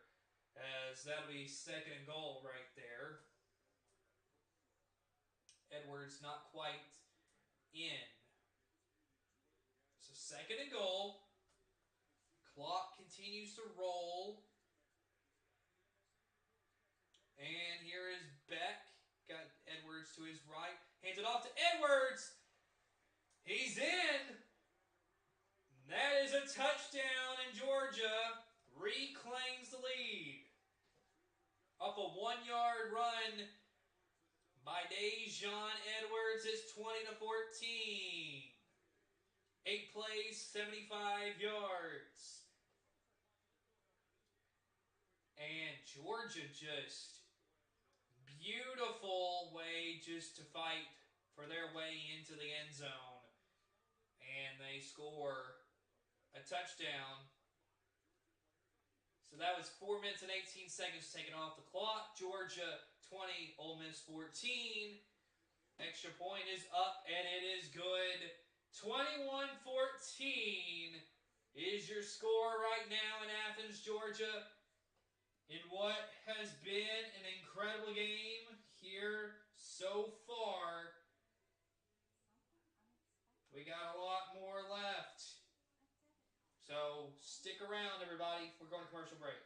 as that'll be 2nd and goal right there. Edwards not quite in. So 2nd and goal. Clock continues to roll. And here is Beck. Got Edwards to his right. Hands it off to Edwards. He's in. That is a touchdown, and Georgia reclaims the lead. Up a 1-yard run by Dejon Edwards. It's 20-14. 8 plays, 75 yards. And Georgia just beautiful way just to fight for their way into the end zone. And they score a touchdown. So that was 4 minutes and 18 seconds taken off the clock. Georgia 20, Ole Miss 14. Extra point is up, and it is good. 21-14 is your score right now in Athens, Georgia, in what has been an incredible game here so far. We got a lot more left. So stick around, everybody. We're going to commercial break.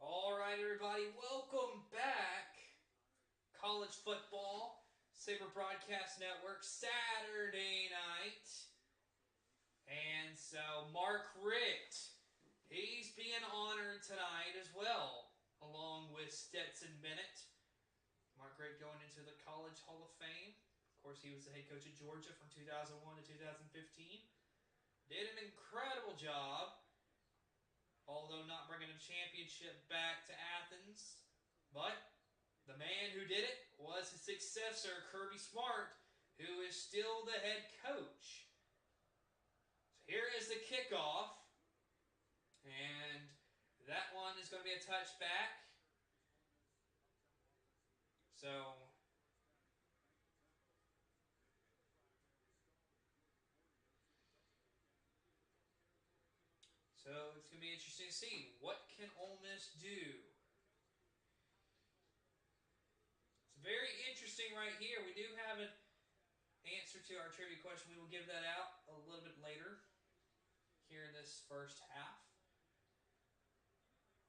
All right, everybody, welcome back. College football, Saber Broadcast Network, Saturday night. And so Mark Richt, he's being honored tonight as well, along with Stetson Bennett. Mark Richt going into the College Hall of Fame. Of course, he was the head coach at Georgia from 2001 to 2015. Did an incredible job, although not bringing a championship back to Athens. But the man who did it was his successor, Kirby Smart, who is still the head coach. So here is the kickoff. And that one is going to be a touchback. So it's going to be interesting to see, what can Ole Miss do? It's very interesting right here. We do have an answer to our trivia question. We will give that out a little bit later here in this first half.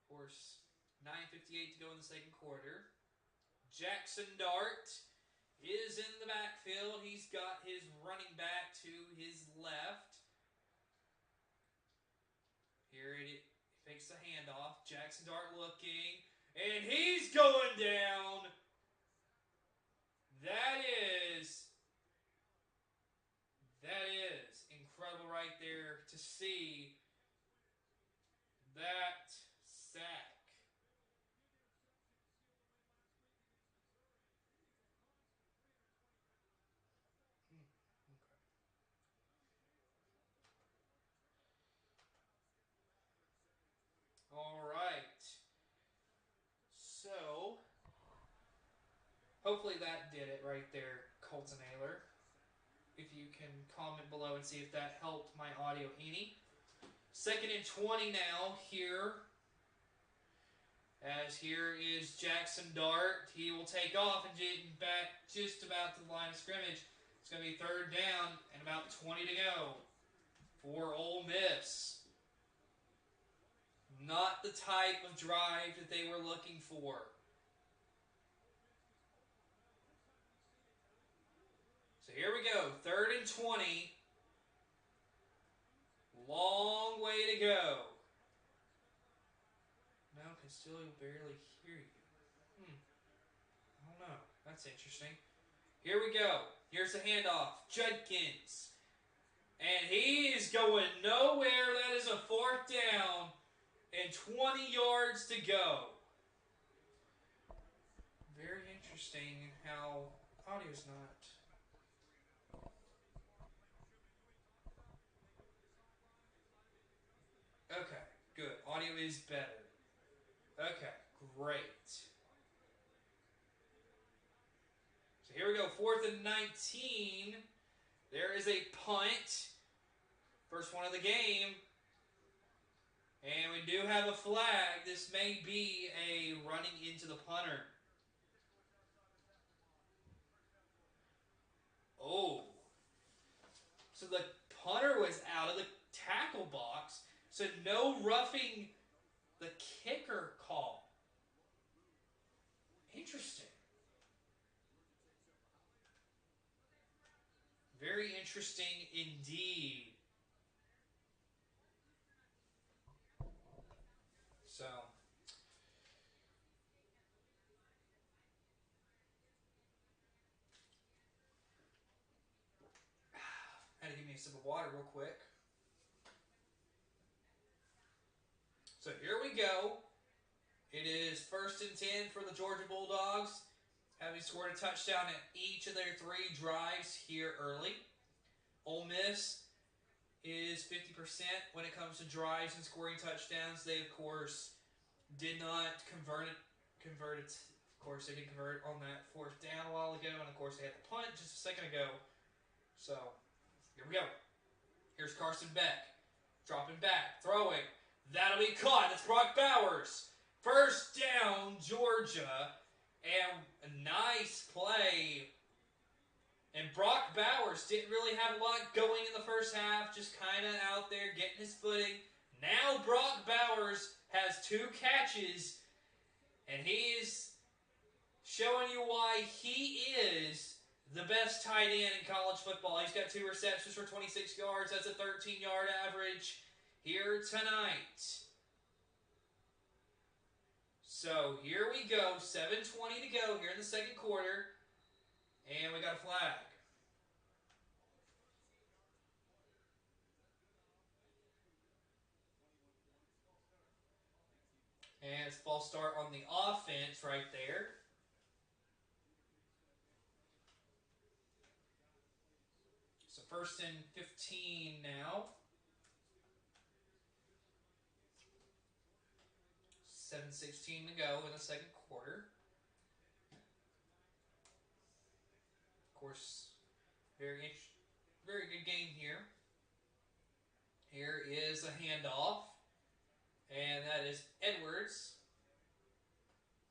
Of course, 9:58 to go in the second quarter. Jackson Dart is in the backfield. He's got his running back to his left. Here it takes the handoff. Jackson Dart looking, and he's going down. That is incredible right there to see that sack. All hopefully that did it right there, Colton Ayler. If you can comment below and see if that helped my audio any. 2nd and 20 now here. As here is Jackson Dart. He will take off and get back just about to the line of scrimmage. It's going to be 3rd down and about 20 to go for Ole Miss. Not the type of drive that they were looking for. So here we go. 3rd and 20. Long way to go. No, I can still barely hear you. I don't know. That's interesting. Here we go. Here's the handoff. Judkins. And he is going nowhere. That is a 4th down and 20 yards to go. Very interesting how audio's not. Okay, good. Audio is better. Okay, great. So here we go. 4th and 19. There is a punt. First one of the game. And we do have a flag. This may be a running into the punter. Oh. So the punter was out of the tackle box. So no roughing the kicker call. Interesting. Very interesting indeed. So, had to give me a sip of water real quick. So here we go. It is 1st and 10 for the Georgia Bulldogs, having scored a touchdown at each of their 3 drives here early. Ole Miss is 50% when it comes to drives and scoring touchdowns. They, of course, did not convert it. Of course, they did convert on that 4th down a while ago, and of course they had the punt just a second ago. So, here we go. Here's Carson Beck. Dropping back, throwing. That'll be caught. That's Brock Bowers. 1st down, Georgia. And a nice play. And Brock Bowers didn't really have a lot going in the first half. Just kind of out there getting his footing. Now Brock Bowers has 2 catches. And he's showing you why he is the best tight end in college football. He's got 2 receptions for 26 yards. That's a 13-yard average here tonight. So here we go. 7:20 to go here in the 2nd quarter. And we got a flag. And it's a false start on the offense right there. So 1st and 15 now. 7:16 to go in the 2nd quarter. Of course, very good game here. Here is a handoff. And that is Edwards.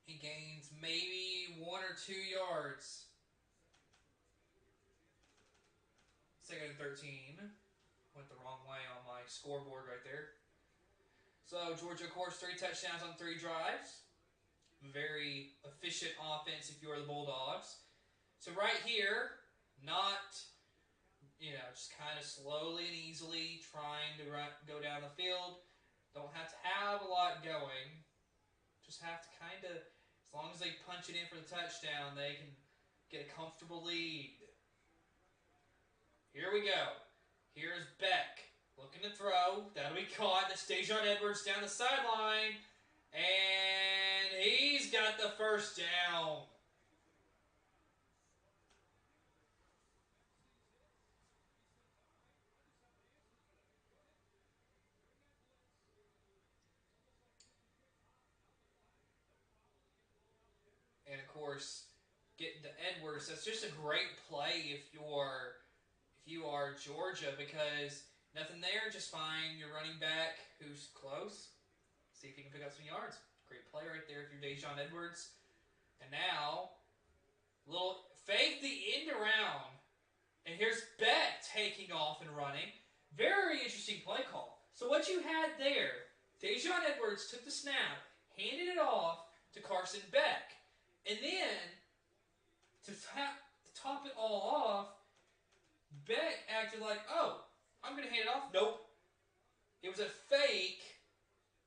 He gains maybe 1 or 2 yards. 2nd and 13. Went the wrong way on my scoreboard right there. So Georgia, of course, 3 touchdowns on 3 drives. Very efficient offense if you are the Bulldogs. So right here, not, just kind of slowly and easily trying to go down the field. Don't have to have a lot going. Just have to kind of, as long as they punch it in for the touchdown, they can get a comfortable lead. Here we go. Here's Beck looking to throw. That'll be caught. That's Dejon Edwards down the sideline. And he's got the 1st down. And of course, getting to Edwards. That's just a great play if you are Georgia, because nothing there, just find your running back who's close. See if he can pick up some yards. Great play right there if you're Dejon Edwards. And now, little fake the end around. And here's Beck taking off and running. Very interesting play call. So what you had there, Dejon Edwards took the snap, handed it off to Carson Beck. And then, to top it all off, Beck acted like, oh, I'm going to hand it off. Nope. It was a fake.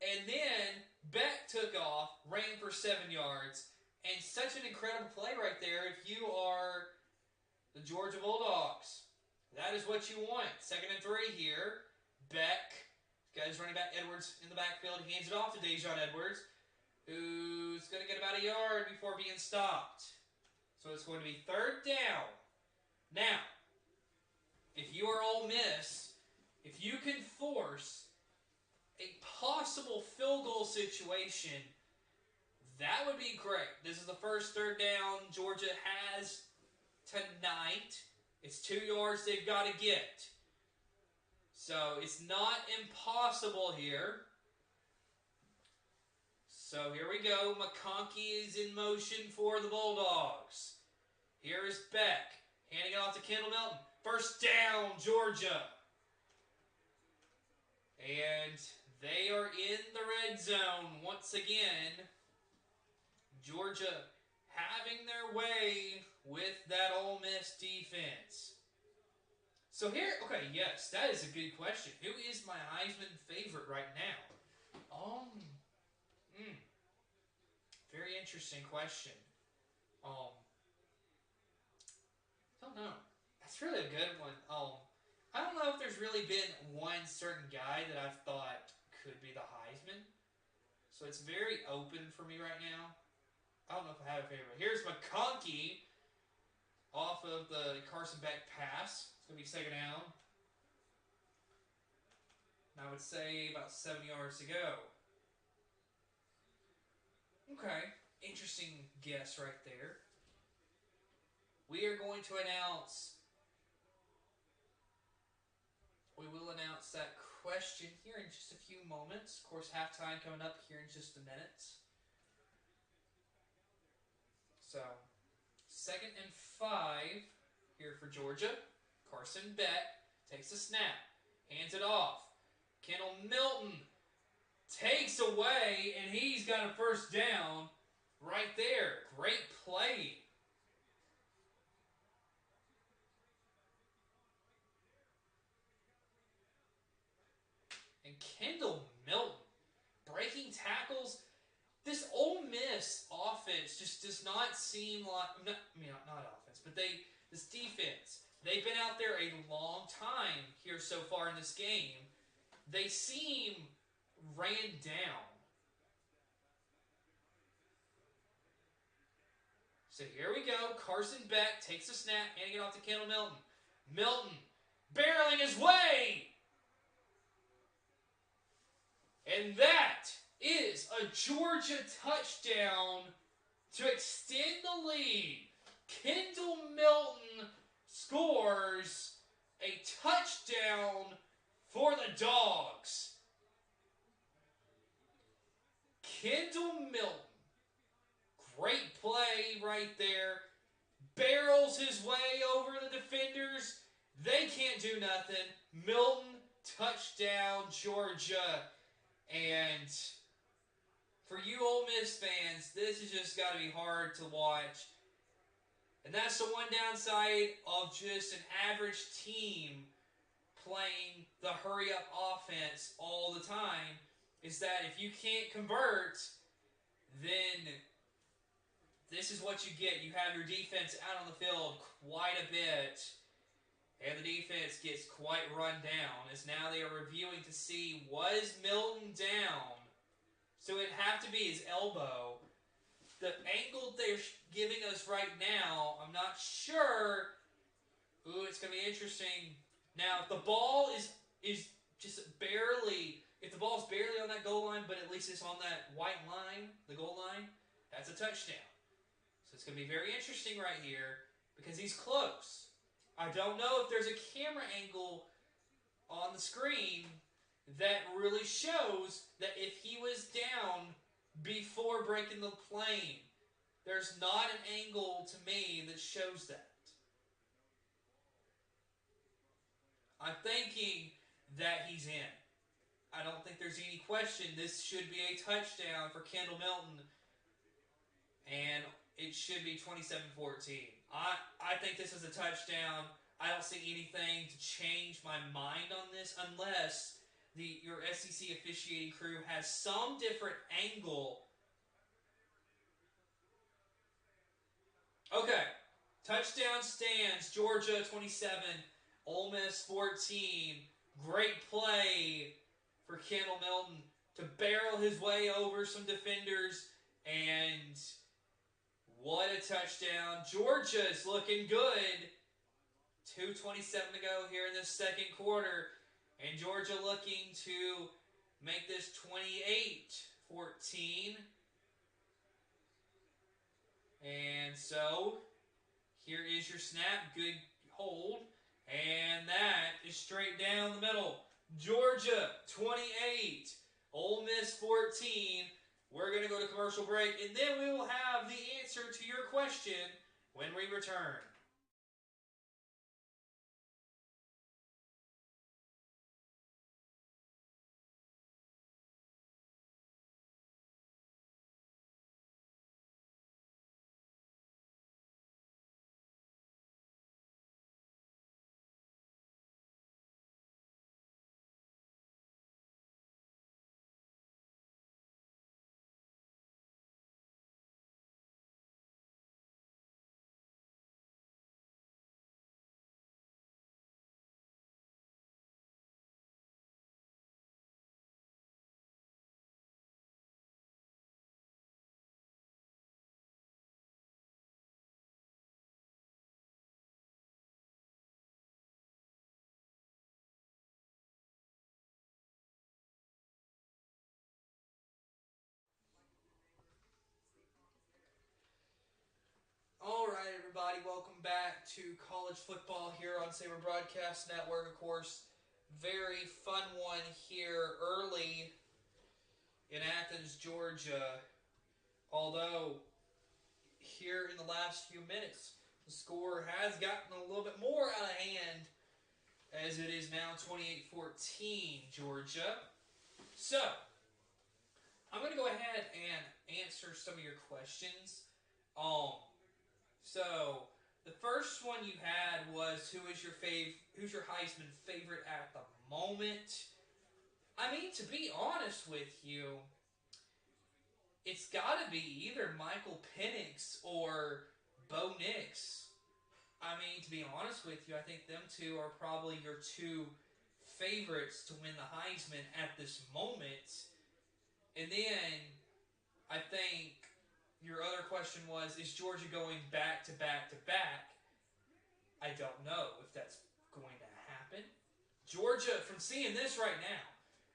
And then Beck took off, ran for 7 yards. And such an incredible play right there if you are the Georgia Bulldogs. That is what you want. 2nd and 3 here. Beck, guys running back Edwards in the backfield, hands it off to Dejon Edwards, who's going to get about a yard before being stopped. So it's going to be 3rd down. Now, if you are Ole Miss, if you can force a possible field goal situation, that would be great. This is the first 3rd down Georgia has tonight. It's 2 yards they've got to get. So it's not impossible here. So here we go. McConkey is in motion for the Bulldogs. Here is Beck, handing it off to Kendall Milton. 1st down, Georgia. And they are in the red zone once again. Georgia having their way with that Ole Miss defense. So here, okay, yes, that is a good question. Who is my Heisman favorite right now? Very interesting question. Don't know. That's really a good one. I don't know if there's really been one certain guy that I've thought could be the Heisman. So it's very open for me right now. I don't know if I have a favorite. Here's McConkey off of the Carson Beck pass. It's going to be 2nd down. And I would say about 7 yards to go. Okay. Interesting guess right there. We are going to announce... We will announce that question here in just a few moments. Of course, halftime coming up here in just a minute. So, 2nd and 5 here for Georgia. Carson Beck takes a snap, hands it off. Kendall Milton takes away, and he's got a 1st down right there. Great play. And Kendall Milton breaking tackles. This Ole Miss offense just does not seem like, not offense, but this defense, they've been out there a long time here so far in this game. They seem ran down. So here we go. Carson Beck takes a snap, handing it off to Kendall Milton. Milton barreling his way. And that is a Georgia touchdown to extend the lead. Kendall Milton scores a touchdown for the Dogs. Kendall Milton, great play right there. Barrels his way over the defenders. They can't do nothing. Milton, touchdown, Georgia. And for you Ole Miss fans, this has just got to be hard to watch. And that's the one downside of just an average team playing the hurry-up offense all the time, is that if you can't convert, then this is what you get. You have your defense out on the field quite a bit, and the defense gets quite run down, as now they are reviewing to see, was Milton down? So it'd have to be his elbow. The angle they're giving us right now, I'm not sure. Ooh, it's going to be interesting. Now, if the ball is just barely, if the ball's barely on that goal line, but at least it's on that white line, the goal line, that's a touchdown. So it's going to be very interesting right here because he's close. I don't know if there's a camera angle on the screen that really shows that if he was down before breaking the plane. There's not an angle to me that shows that. I'm thinking that he's in. I don't think there's any question. This should be a touchdown for Kendall Milton. And it should be 27-14. I think this is a touchdown. I don't see anything to change my mind on this unless your SEC officiating crew has some different angle. Okay. Touchdown stands. Georgia 27, Ole Miss 14. Great play for Kendall Milton to barrel his way over some defenders, and what a touchdown. Georgia's looking good. 2:27 to go here in this second quarter, and Georgia looking to make this 28-14. And so, here is your snap. Good hold. And that is straight down the middle. Georgia 28, Ole Miss 14. We're going to go to commercial break, and then we will have the answer to your question when we return. All right, everybody, welcome back to college football here on Saber Broadcast Network. Of course, very fun one here early in Athens, Georgia. Although, here in the last few minutes, the score has gotten a little bit more out of hand as it is now 28-14 Georgia. So, I'm going to go ahead and answer some of your questions. So, the first one you had was who's your Heisman favorite at the moment? I mean, to be honest with you, it's got to be either Michael Penix or Bo Nix. I mean, to be honest with you, I think them two are probably your two favorites to win the Heisman at this moment. And then, I think your other question was, is Georgia going back to back to back? I don't know if that's going to happen. Georgia, from seeing this right now,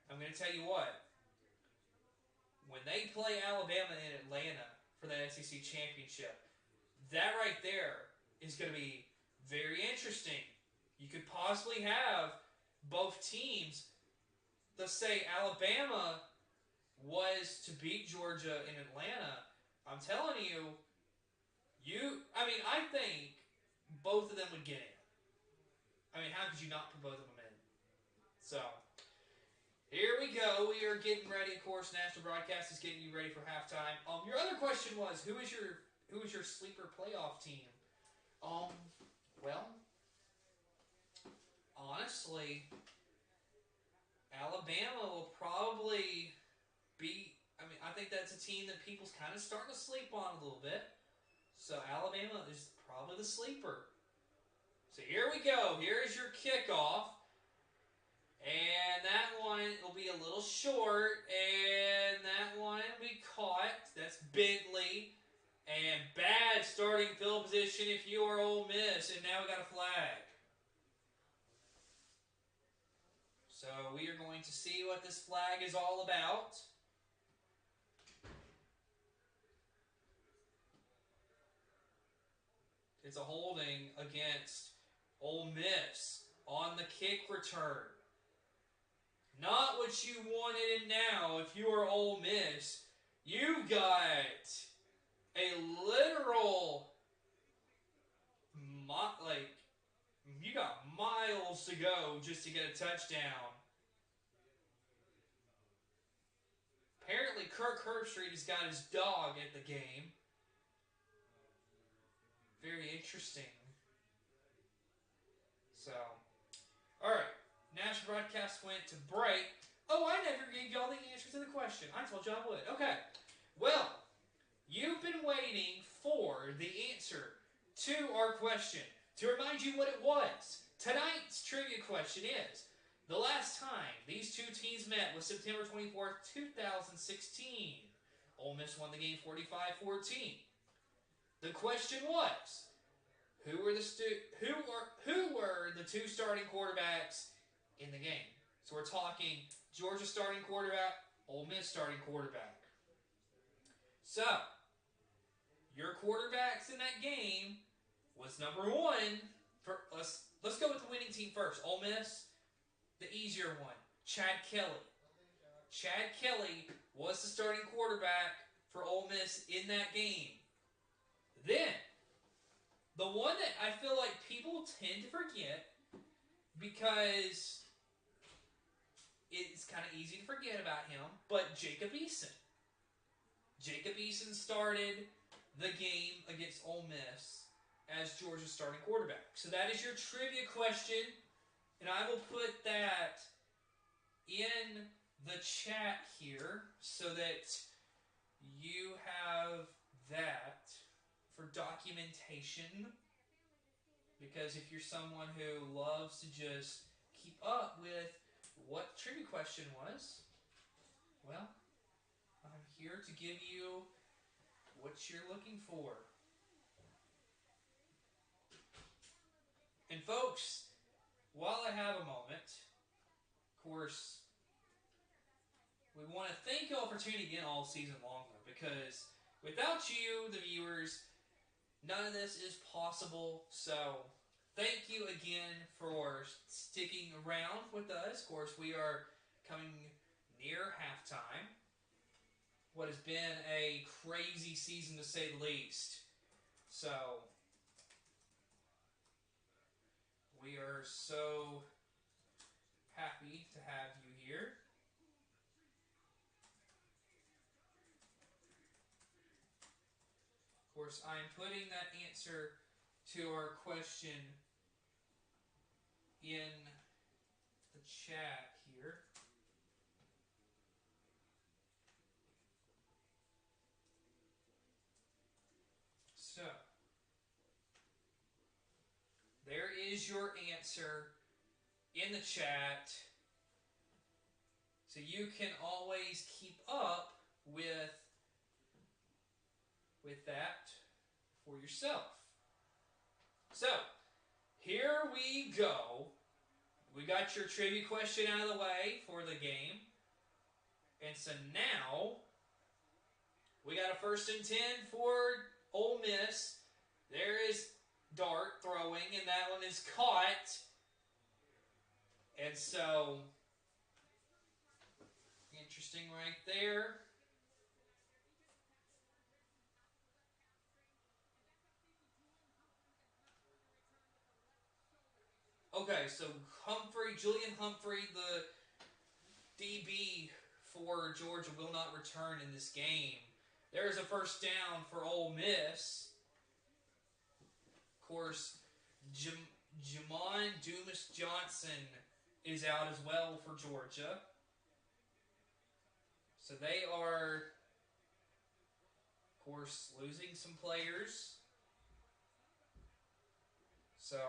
I'm going to tell you what. When they play Alabama in Atlanta for the SEC championship, that right there is going to be very interesting. You could possibly have both teams. Let's say Alabama was to beat Georgia in Atlanta. I'm telling you, I think both of them would get in. I mean, how could you not put both of them in? So, here we go. We are getting ready. Of course, National Broadcast is getting you ready for halftime. Your other question was, who is your sleeper playoff team? Well, honestly, Alabama will probably be. I mean, I think that's a team that people's kind of starting to sleep on a little bit. So Alabama is probably the sleeper. So here we go. Here is your kickoff. And that one will be a little short. And that one we caught. That's Bentley. And bad starting field position if you are Ole Miss. And now we got a flag. So we are going to see what this flag is all about. It's a holding against Ole Miss on the kick return. Not what you wanted, and now, if you are Ole Miss, you got a literal, you got miles to go just to get a touchdown. Apparently, Kirk Herbstreit has got his dog at the game. Very interesting. So, alright. National broadcast went to break. Oh, I never gave y'all the answer to the question. I told you I would. Okay. Well, you've been waiting for the answer to our question. To remind you what it was, tonight's trivia question is, the last time these two teams met was September 24th, 2016. Ole Miss won the game 45-14. The question was, who were the two starting quarterbacks in the game? So we're talking Georgia starting quarterback, Ole Miss starting quarterback. So, your quarterbacks in that game was number one. Let's go with the winning team first. Ole Miss, the easier one, Chad Kelly. Chad Kelly was the starting quarterback for Ole Miss in that game. Then, the one that I feel like people tend to forget because it's kind of easy to forget about him, but Jacob Eason. Jacob Eason started the game against Ole Miss as Georgia's starting quarterback. So that is your trivia question, and I will put that in the chat here so that you have that for documentation, because if you're someone who loves to just keep up with what the trivia question was, well, I'm here to give you what you're looking for. And folks, while I have a moment, of course, we want to thank you all for tuning in all season long, though, because without you, the viewers, none of this is possible. So, thank you again for sticking around with us. Of course, we are coming near halftime. What has been a crazy season, to say the least. So, we are so happy to have you here. Of course, I'm putting that answer to our question in the chat here. So, there is your answer in the chat. So you can always keep up with that for yourself. So, here we go. We got your trivia question out of the way for the game. And so now, we got a 1st and 10 for Ole Miss. There is Dart throwing, and that one is caught. And so, interesting right there. Okay, so Julian Humphrey, the DB for Georgia, will not return in this game. There is a 1st down for Ole Miss. Of course, Jamon Dumas Johnson is out as well for Georgia. So they are, of course, losing some players. So,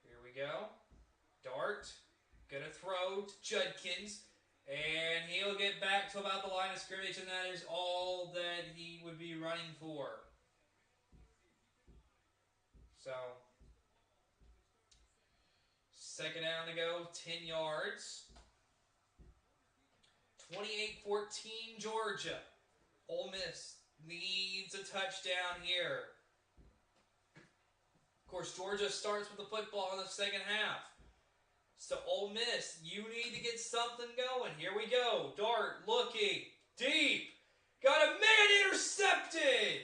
here we go. Dart, gonna throw to Judkins, and he'll get back to about the line of scrimmage, and that is all that he would be running for. So, 2nd down to go, 10 yards. 28-14 Georgia. Ole Miss needs a touchdown here. Of course, Georgia starts with the football in the second half. So Ole Miss, you need to get something going. Here we go. Dart looking deep. Got a man intercepted.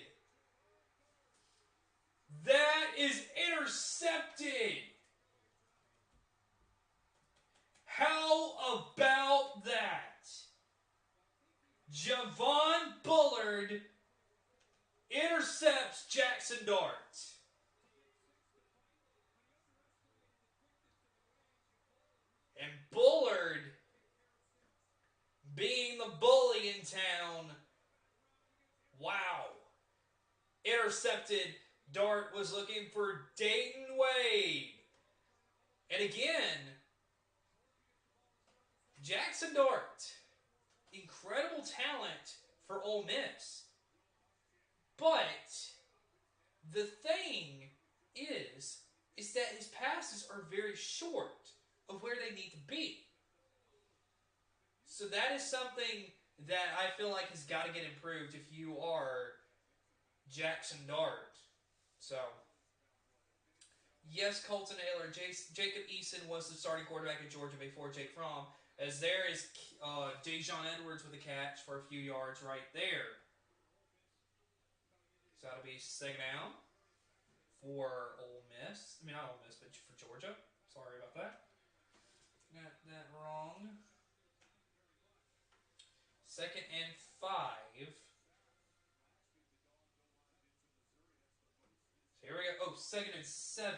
That is intercepted. How about that? Javon Bullard intercepts Jackson Dart. And Bullard, being the bully in town, wow. Intercepted. Dart was looking for Dayton Wade. And again, Jackson Dart, incredible talent for Ole Miss. But the thing is that his passes are very short of where they need to be. So that is something that I feel like has got to get improved if you are Jackson Dart. So, yes, Colton Ayler, Jacob Eason was the starting quarterback at Georgia before Jake Fromm, as there is Dejon Edwards with a catch for a few yards right there. So that'll be second down for Ole Miss. I mean, not Ole Miss, but for Georgia. Sorry about that. Got that wrong. 2nd and 5. So here we go. Oh, 2nd and 7.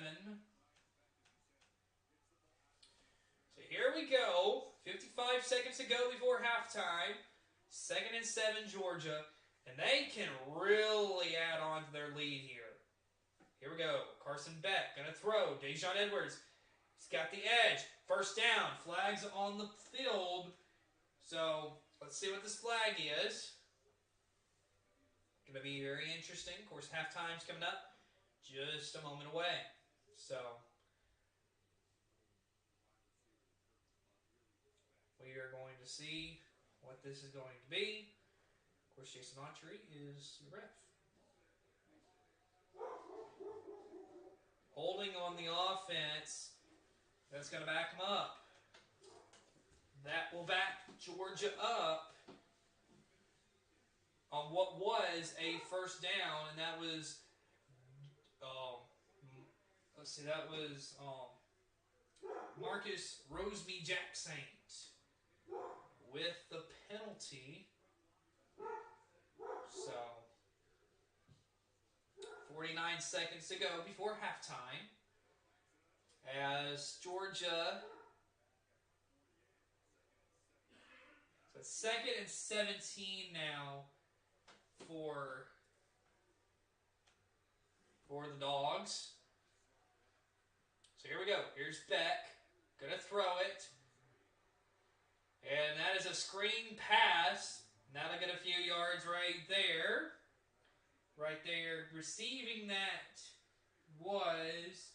So here we go. 55 seconds to go before halftime. 2nd and 7, Georgia. And they can really add on to their lead here. Here we go. Carson Beck going to throw. Dejon Edwards. He's got the edge. First down. Flags on the field. So let's see what this flag is. Going to be very interesting. Of course, halftime's coming up just a moment away. So we are going to see what this is going to be. Of course, Jason Autry is the ref. Holding on the offense. That's going to back him up. That will back Georgia up on what was a first down, and that was, let's see, that was Marcus Rosemy-Jacksaint with the penalty. So, 49 seconds to go before halftime. As Georgia, so it's 2nd and 17 now for the Dogs. So here we go. Here's Beck. Gonna throw it. And that is a screen pass. That'll get a few yards right there. Right there. Receiving that was,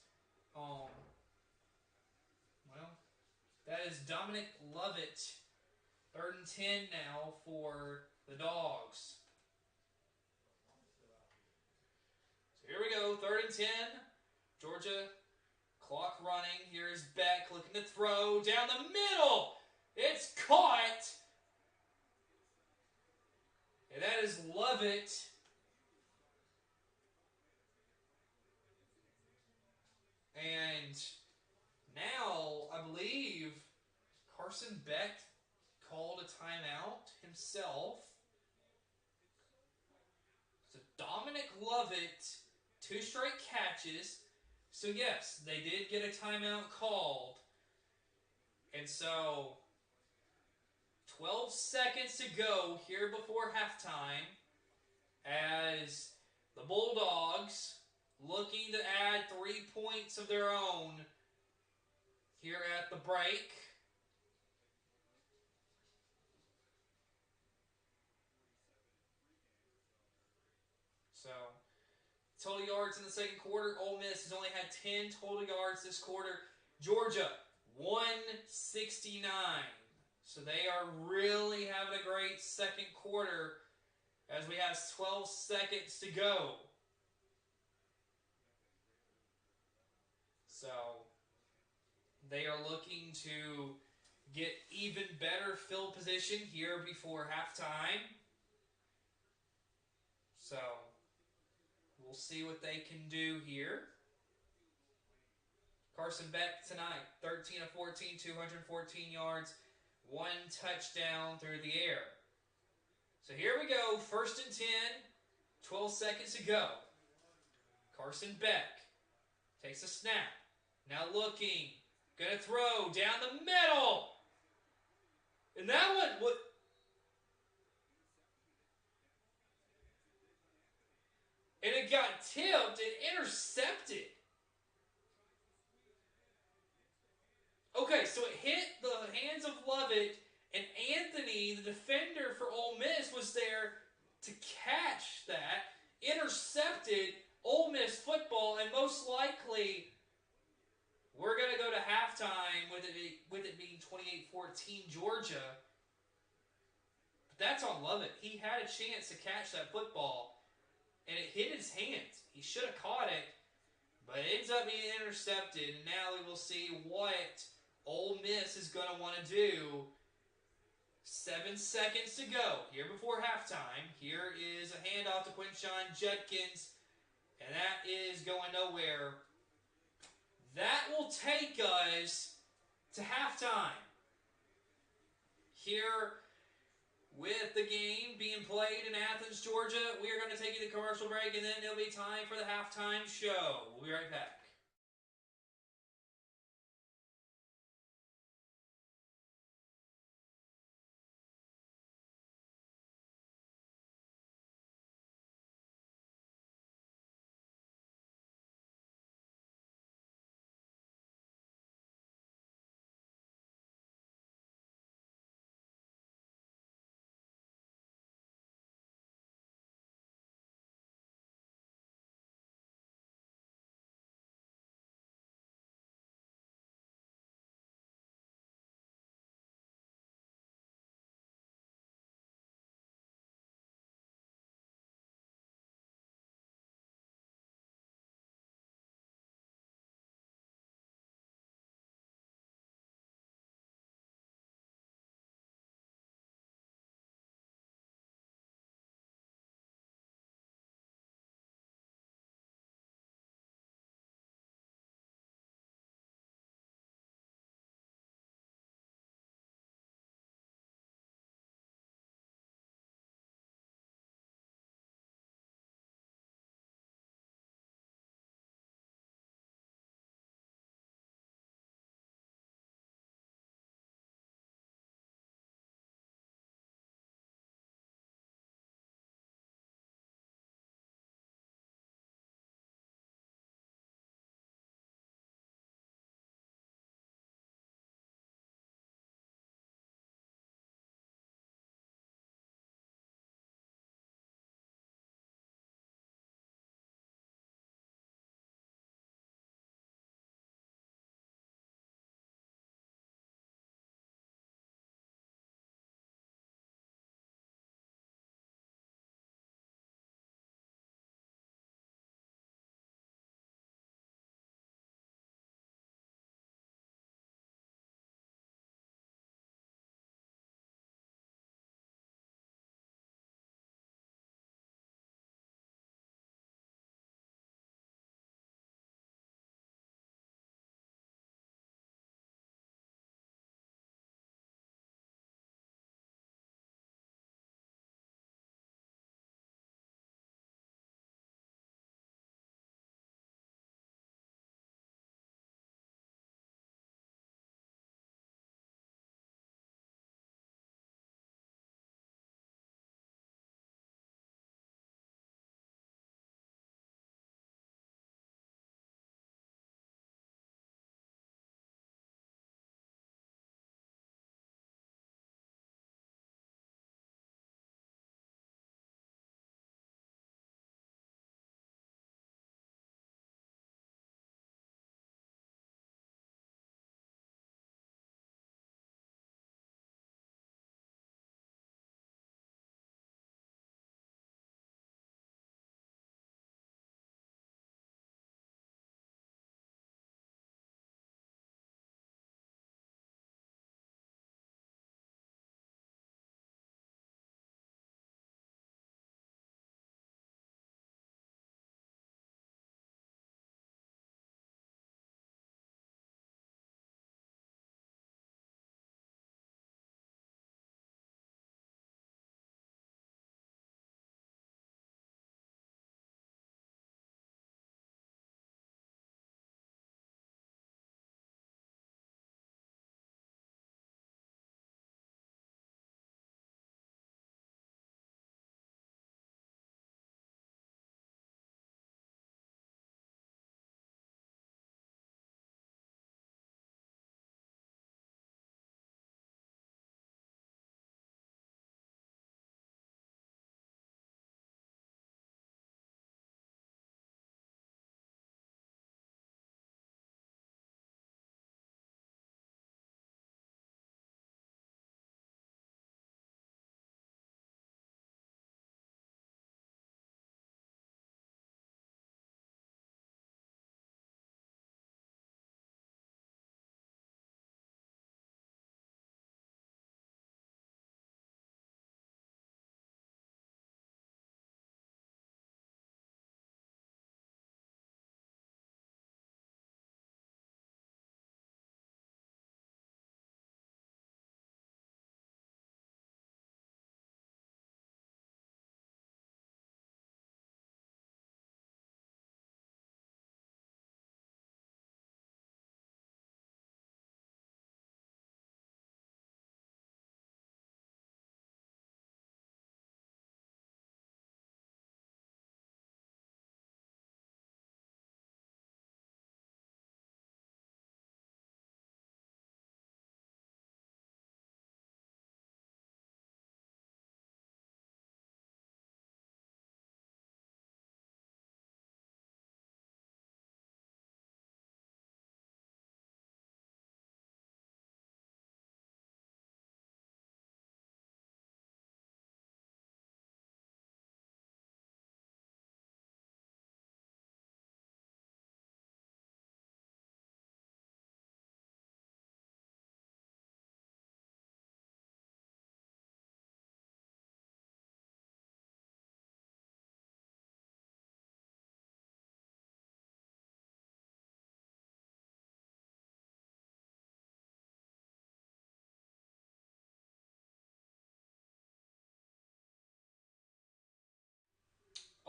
that is Dominic Lovett. 3rd and 10 now for the Dogs. So here we go. 3rd and 10. Georgia, clock running. Here's Beck looking to throw down the middle. It's caught. And that is Lovett. And now, I believe Carson Beck called a timeout himself. So Dominic Lovett, 2 straight catches. So yes, they did get a timeout called. And so 12 seconds to go here before halftime as the Bulldogs looking to add 3 points of their own here at the break. So, total yards in the second quarter. Ole Miss has only had 10 total yards this quarter. Georgia, 169. So they are really having a great second quarter as we have 12 seconds to go. So they are looking to get even better field position here before halftime. So we'll see what they can do here. Carson Beck tonight, 13 of 14, 214 yards, 1 touchdown through the air. So here we go, 1st and 10, 12 seconds to go. Carson Beck takes a snap. Now looking, gonna throw down the middle. And that one, what? And it got tipped and intercepted. Okay, so it hit the hands of Lovett, and Anthony, the defender for Ole Miss, was there to catch that, intercepted Ole Miss football, and most likely we're going to go to halftime with it being 28-14 Georgia. But that's on Lovett. He had a chance to catch that football, and it hit his hands. He should have caught it, but it ends up being intercepted, and now we will see what Ole Miss is going to want to do. 7 seconds to go here before halftime. Here is a handoff to Quinshon Judkins, and that is going nowhere. That will take us to halftime. Here with the game being played in Athens, Georgia, we are going to take you to commercial break, and then it'll be time for the halftime show. We'll be right back.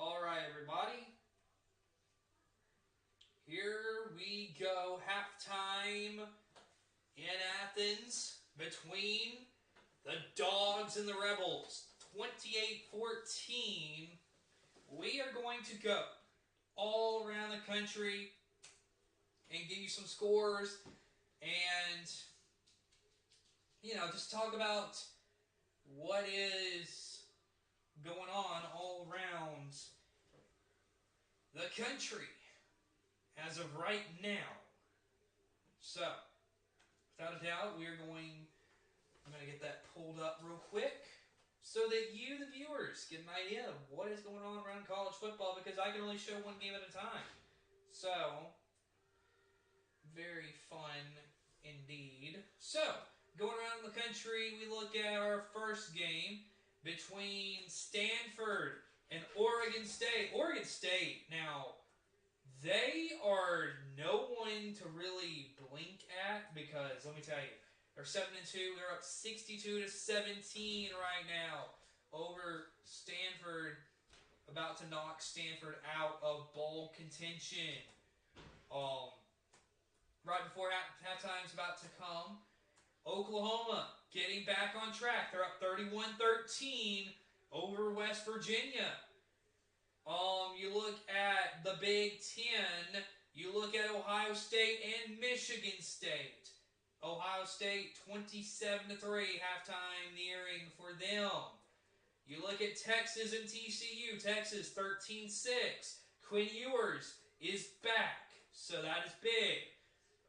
All right, everybody. Here we go. Halftime in Athens between the Dogs and the Rebels. 28-14. We are going to go all around the country and give you some scores and, just talk about what is going on all around the country as of right now. So, without a doubt, I'm going to get that pulled up real quick so that you, the viewers, get an idea of what is going on around college football, because I can only show one game at a time. So, very fun indeed. So, going around the country, we look at our first game between Stanford and Oregon State. Oregon State, now, they are no one to really blink at, because, let me tell you, they're 7-2. They're up 62-17 right now over Stanford, about to knock Stanford out of bowl contention. Right before halftime's about to come, Oklahoma getting back on track. They're up 31-13 over West Virginia. You look at the Big Ten. You look at Ohio State and Michigan State. Ohio State 27-3, halftime nearing for them. You look at Texas and TCU. Texas 13-6. Quinn Ewers is back, so that is big.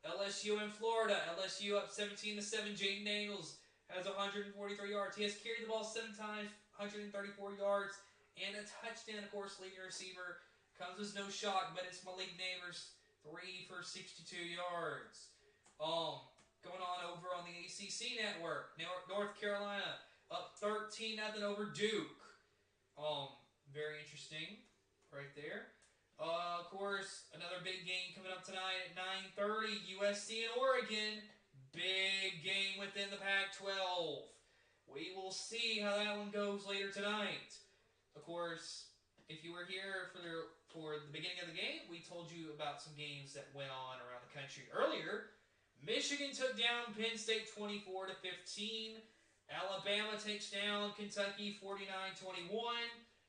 LSU and Florida. LSU up 17-7. Jaden Daniels has 143 yards. He has carried the ball 7 times, 134 yards, and a touchdown. Of course, leading receiver comes as no shock, but it's Malik Neighbors, 3 for 62 yards. Going on over on the ACC network, North Carolina up 13-0 over Duke. Very interesting right there. Of course, another big game coming up tonight at 9:30, USC and Oregon. Big game within the Pac-12. We will see how that one goes later tonight. Of course, if you were here for the beginning of the game, we told you about some games that went on around the country earlier. Michigan took down Penn State 24-15. Alabama takes down Kentucky 49-21.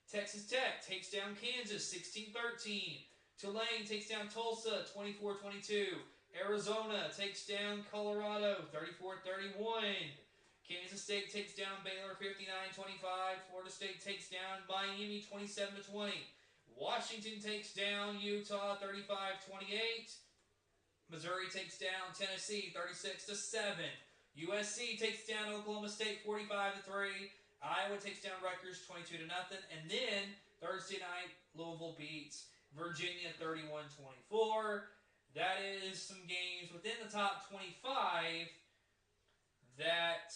Texas Tech takes down Kansas 16-13. Tulane takes down Tulsa 24-22. Arizona takes down Colorado 34-31. Kansas State takes down Baylor 59-25. Florida State takes down Miami 27-20. Washington takes down Utah 35-28. Missouri takes down Tennessee 36-7. USC takes down Oklahoma State 45-3. Iowa takes down Rutgers 22-0. And then Thursday night, Louisville beats Virginia 31-24. That is some games within the top 25 that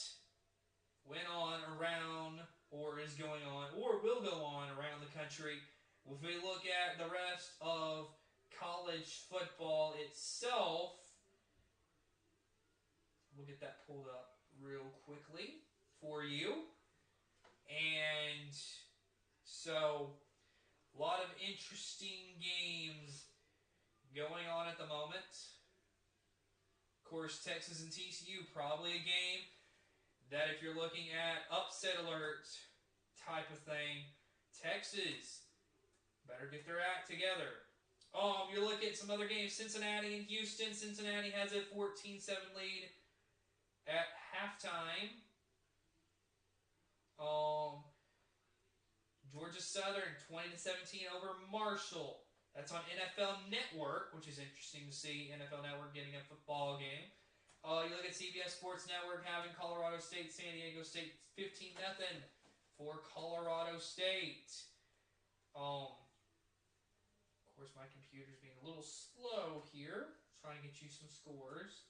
went on around, or is going on, or will go on around the country. If we look at the rest of college football itself, we'll get that pulled up real quickly for you. And so, a lot of interesting games going on at the moment. Of course, Texas and TCU, probably a game that if you're looking at upset alert type of thing, Texas better get their act together. You look at some other games, Cincinnati and Houston. Cincinnati has a 14-7 lead at halftime. Georgia Southern 20-17 over Marshall. That's on NFL Network, which is interesting to see NFL Network getting a football game. You look at CBS Sports Network having Colorado State, San Diego State 15-0 for Colorado State. Of course, my computer's being a little slow here, trying to get you some scores.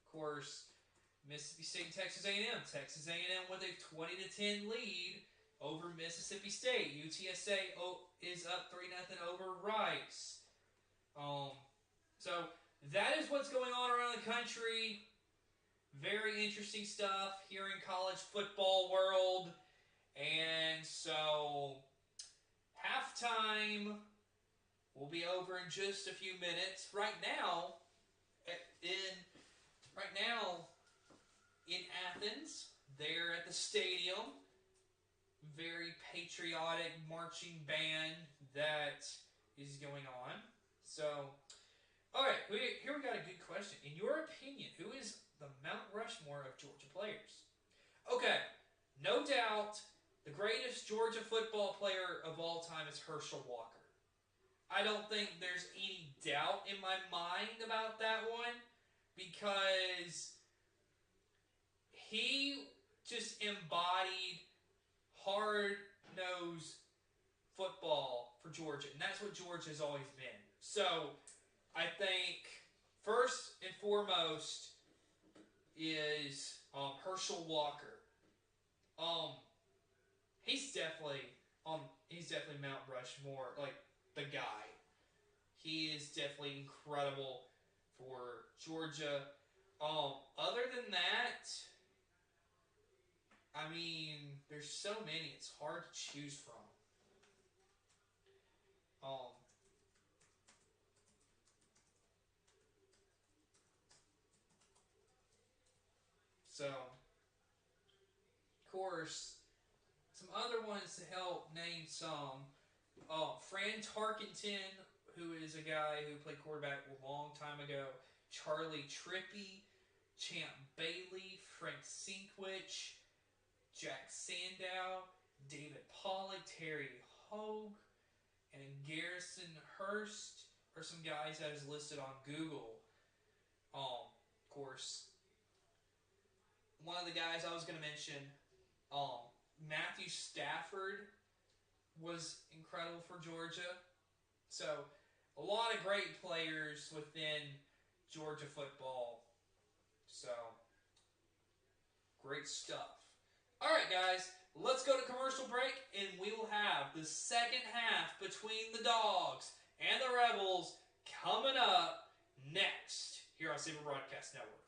Of course, Mississippi State and Texas A&M. Texas A&M with a 20-10 lead over Mississippi State. UTSA is up 3-0 over Rice. So that is what's going on around the country. very interesting stuff here in college football world. And so, halftime will be over in just a few minutes. In right now in Athens, they're at the stadium. Very patriotic marching band that is going on. So, all right, here we got a good question. In your opinion, who is the Mount Rushmore of Georgia players? Okay, no doubt the greatest Georgia football player of all time is Herschel Walker. I don't think there's any doubt in my mind about that one because he just embodied hard nosed football for Georgia, and that's what Georgia has always been. So I think first and foremost is Herschel Walker. Um, he's definitely Mount Rushmore, like the guy. He is definitely incredible for Georgia. Other than that, I mean, there's so many. It's hard to choose from. Um, so of course, some other ones to help name some. Fran Tarkenton, who is a guy who played quarterback a long time ago. Charlie Trippy, Champ Bailey, Frank Sinkwich, Jack Sandow, David Pollock, Terry Hogue, and Garrison Hurst are some guys that is listed on Google. Of course, one of the guys I was going to mention, Matthew Stafford, was incredible for Georgia. So, a lot of great players within Georgia football. So, great stuff. All right, guys, let's go to commercial break, and we will have the second half between the Dogs and the Rebels coming up next here on Saber Broadcast Network.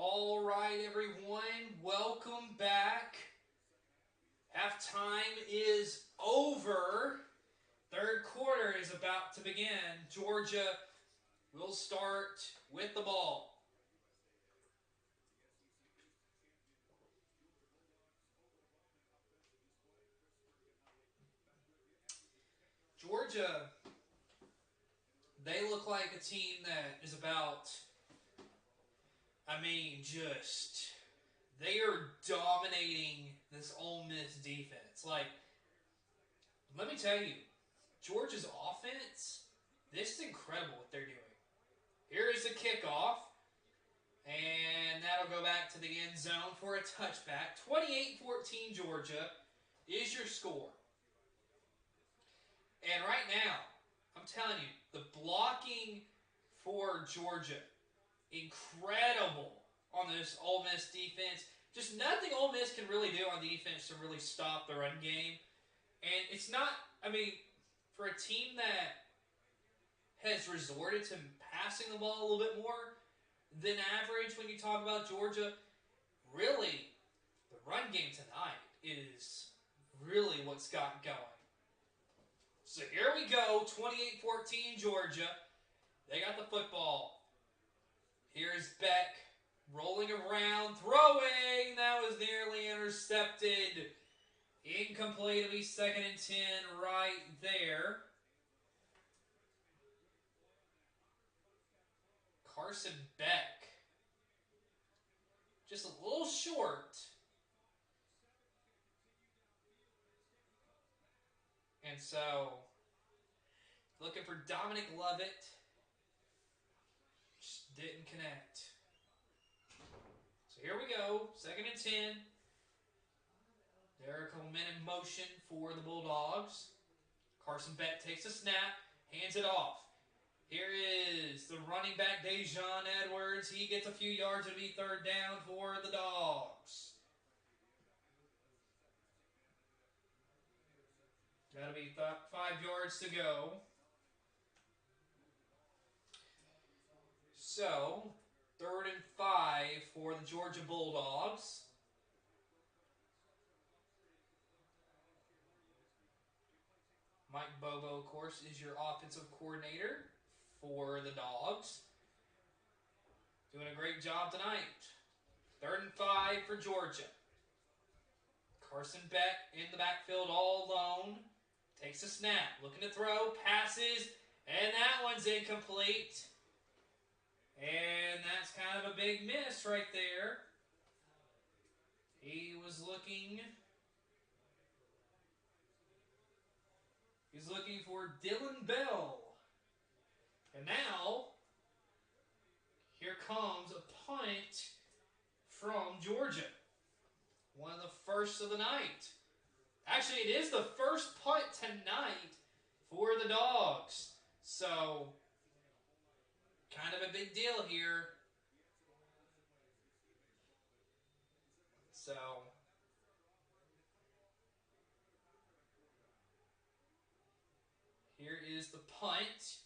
All right, everyone, welcome back. Halftime is over. Third quarter is about to begin. Georgia will start with the ball. Georgia, they look like a team that is about, they are dominating this Ole Miss defense. Let me tell you, Georgia's offense, this is incredible what they're doing. Here is a kickoff, and that'll go back to the end zone for a touchback. 28-14 Georgia is your score. And right now, I'm telling you, the blocking for Georgia, incredible on this Ole Miss defense. Just nothing Ole Miss can really do on defense to really stop the run game. And it's not, for a team that has resorted to passing the ball a little bit more than average when you talk about Georgia, really, the run game tonight is really what's got going. So here we go, 28-14 Georgia. They got the football. Here's Beck rolling around, throwing. That was nearly intercepted. Incomplete. It'll be 2nd and 10 right there. Carson Beck. Just a little short. And so, looking for Dominic Lovett. Just didn't connect. So here we go, 2nd and 10. Derek Coleman in motion for the Bulldogs. Carson Beck takes a snap, hands it off. Here is the running back, Dejon Edwards. He gets a few yards. It'll be 3rd down for the Dogs. That'll be 5 yards to go. So, 3rd and 5 for the Georgia Bulldogs. Mike Bobo, of course, is your offensive coordinator for the Dogs. Doing a great job tonight. 3rd and 5 for Georgia. Carson Beck in the backfield all alone. Takes a snap, looking to throw, passes, and that one's incomplete. And that's kind of a big miss right there. He's looking for Dylan Bell. And now, here comes a punt from Georgia. One of the first of the night. Actually, it is the first punt tonight for the Dogs. So, kind of a big deal here. So, here is the punt.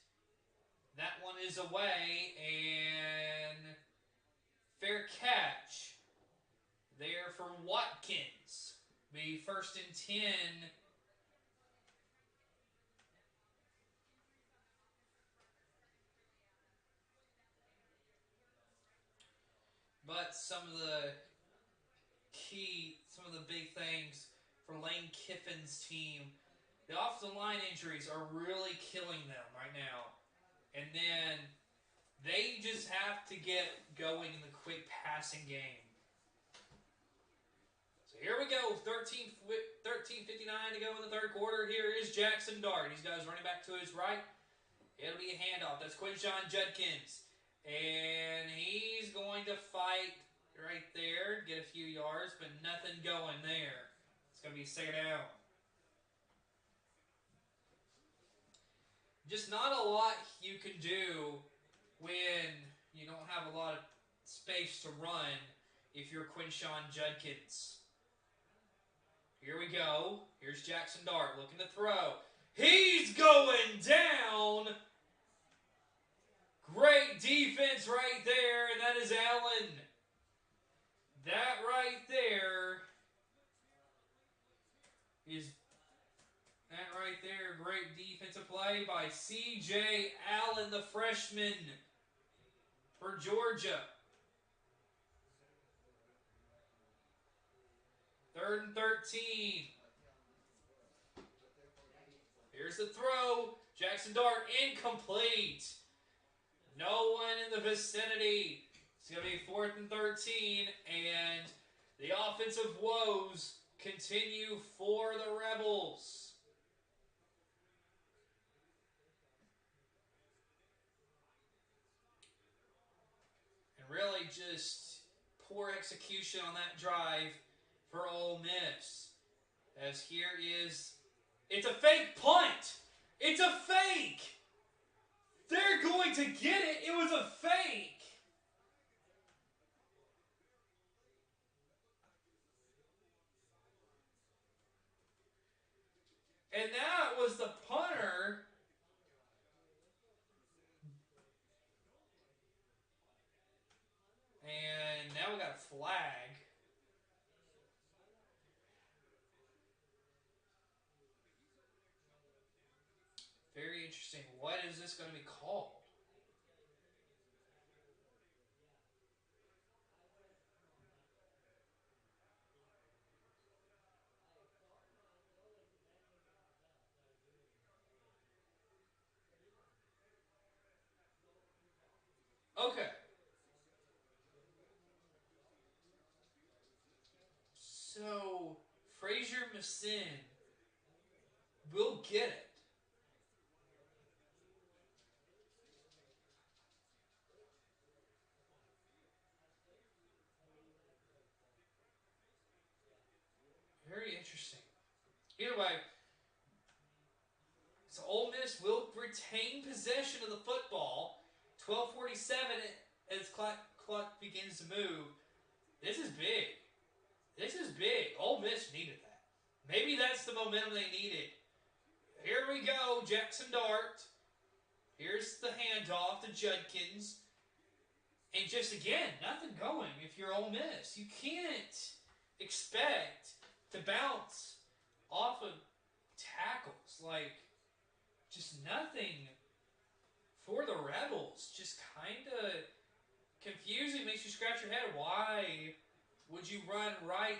That one is away, and fair catch there for Watkins. Be 1st and 10. But some of the big things for Lane Kiffin's team, the offensive line injuries are really killing them right now. And then they just have to get going in the quick passing game. So here we go, 13:59 to go in the 3rd quarter. Here is Jackson Dart. He's got his running back to his right. It'll be a handoff. That's Quinshon Judkins. And he's going to fight right there, get a few yards, but nothing going there. It's going to be 2nd down. Just not a lot you can do when you don't have a lot of space to run if you're Quinshon Judkins. Here we go. Here's Jackson Dart looking to throw. He's going down. Great defense right there, and that is Allen. That right there is that right there. Great defensive play by C.J. Allen, the freshman for Georgia. 3rd and 13. Here's the throw. Jackson Dart incomplete. No one in the vicinity. It's going to be 4th and 13, and the offensive woes continue for the Rebels. And really just poor execution on that drive for Ole Miss. As here is, it's a fake punt. It's a fake. They're going to get it. It was a fake. And that was the punter. And now we got a flag. Very interesting. What is this going to be called? Okay. So, Frazier Massin will get it. Very interesting. Either way, so Ole Miss will retain possession of the football. 12:47 as clock begins to move. This is big. This is big. Ole Miss needed that. Maybe that's the momentum they needed. Here we go, Jackson Dart. Here's the handoff to Judkins. And just again, nothing going if you're Ole Miss. You can't expect to bounce off of tackles. Like, just nothing for the Rebels. Just kind of confusing. Makes you scratch your head. Why would you run right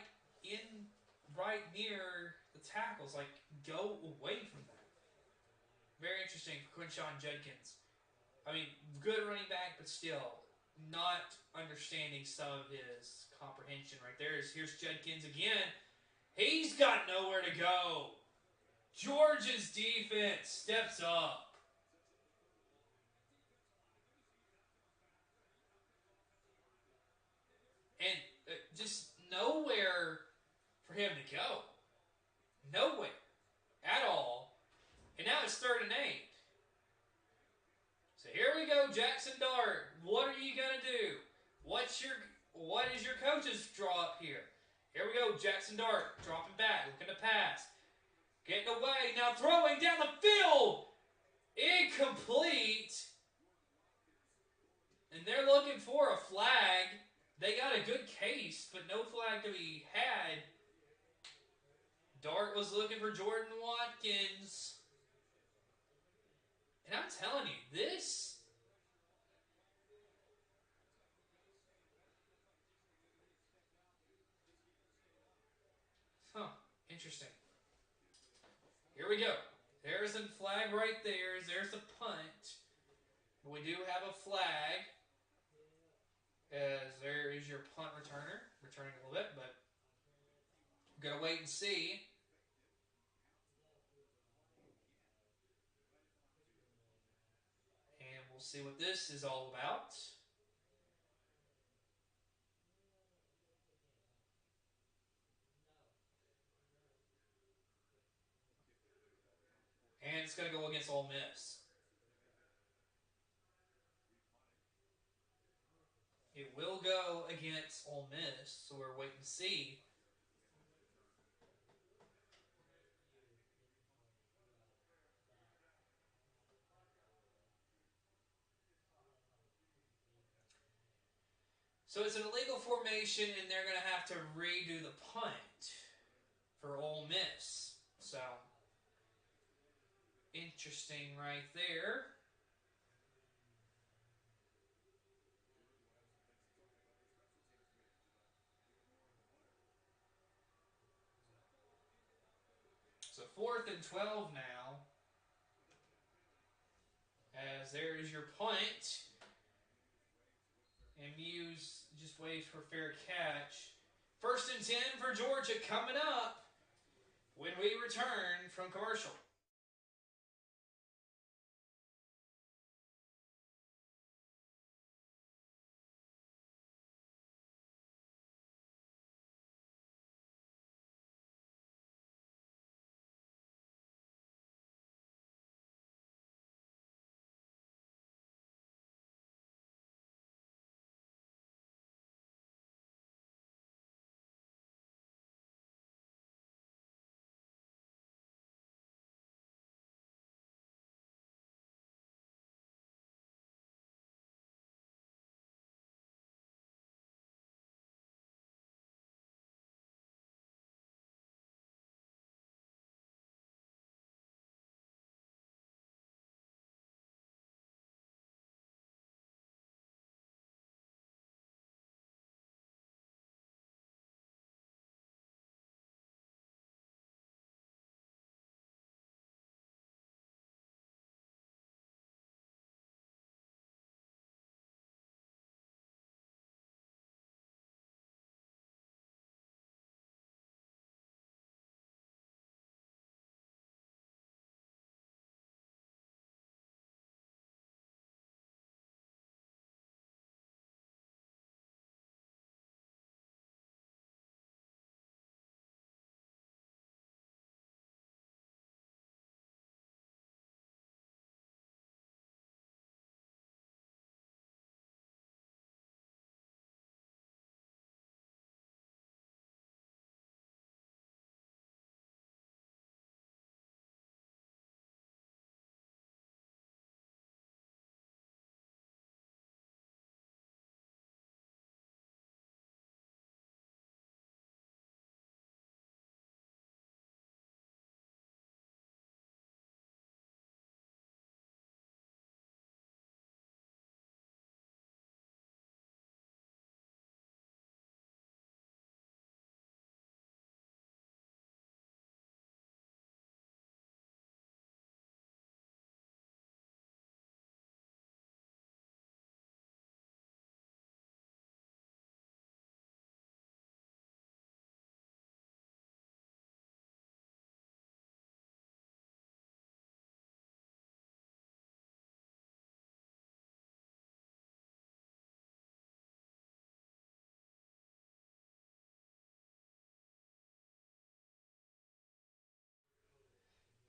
near the tackles? Like, go away from that. Very interesting for Quinshawn Judkins. I mean, good running back, but still not understanding some of his comprehension right there. Here's Judkins again. He's got nowhere to go. Georgia's defense steps up. And just nowhere for him to go. Nowhere at all. And now it's 3rd and 8. So here we go, Jackson Dart. What are you going to do? What is your coach's draw up here? Here we go, Jackson Dart, dropping back, looking to pass. Getting away, now throwing down the field. Incomplete. And they're looking for a flag. They got a good case, but no flag to be had. Dart was looking for Jordan Watkins. And I'm telling you, this... Interesting. Here we go. There's a flag right there. There's a punt. We do have a flag. As there is your punt returner. Returning a little bit, but we're going to wait and see. And we'll see what this is all about. And it's going to go against Ole Miss. It will go against Ole Miss, so we're waiting to see. So it's an illegal formation, and they're going to have to redo the punt for Ole Miss. So, interesting right there. So 4th and 12 now. As there is your punt. And Muse just waits for fair catch. 1st and 10 for Georgia coming up when we return from commercial.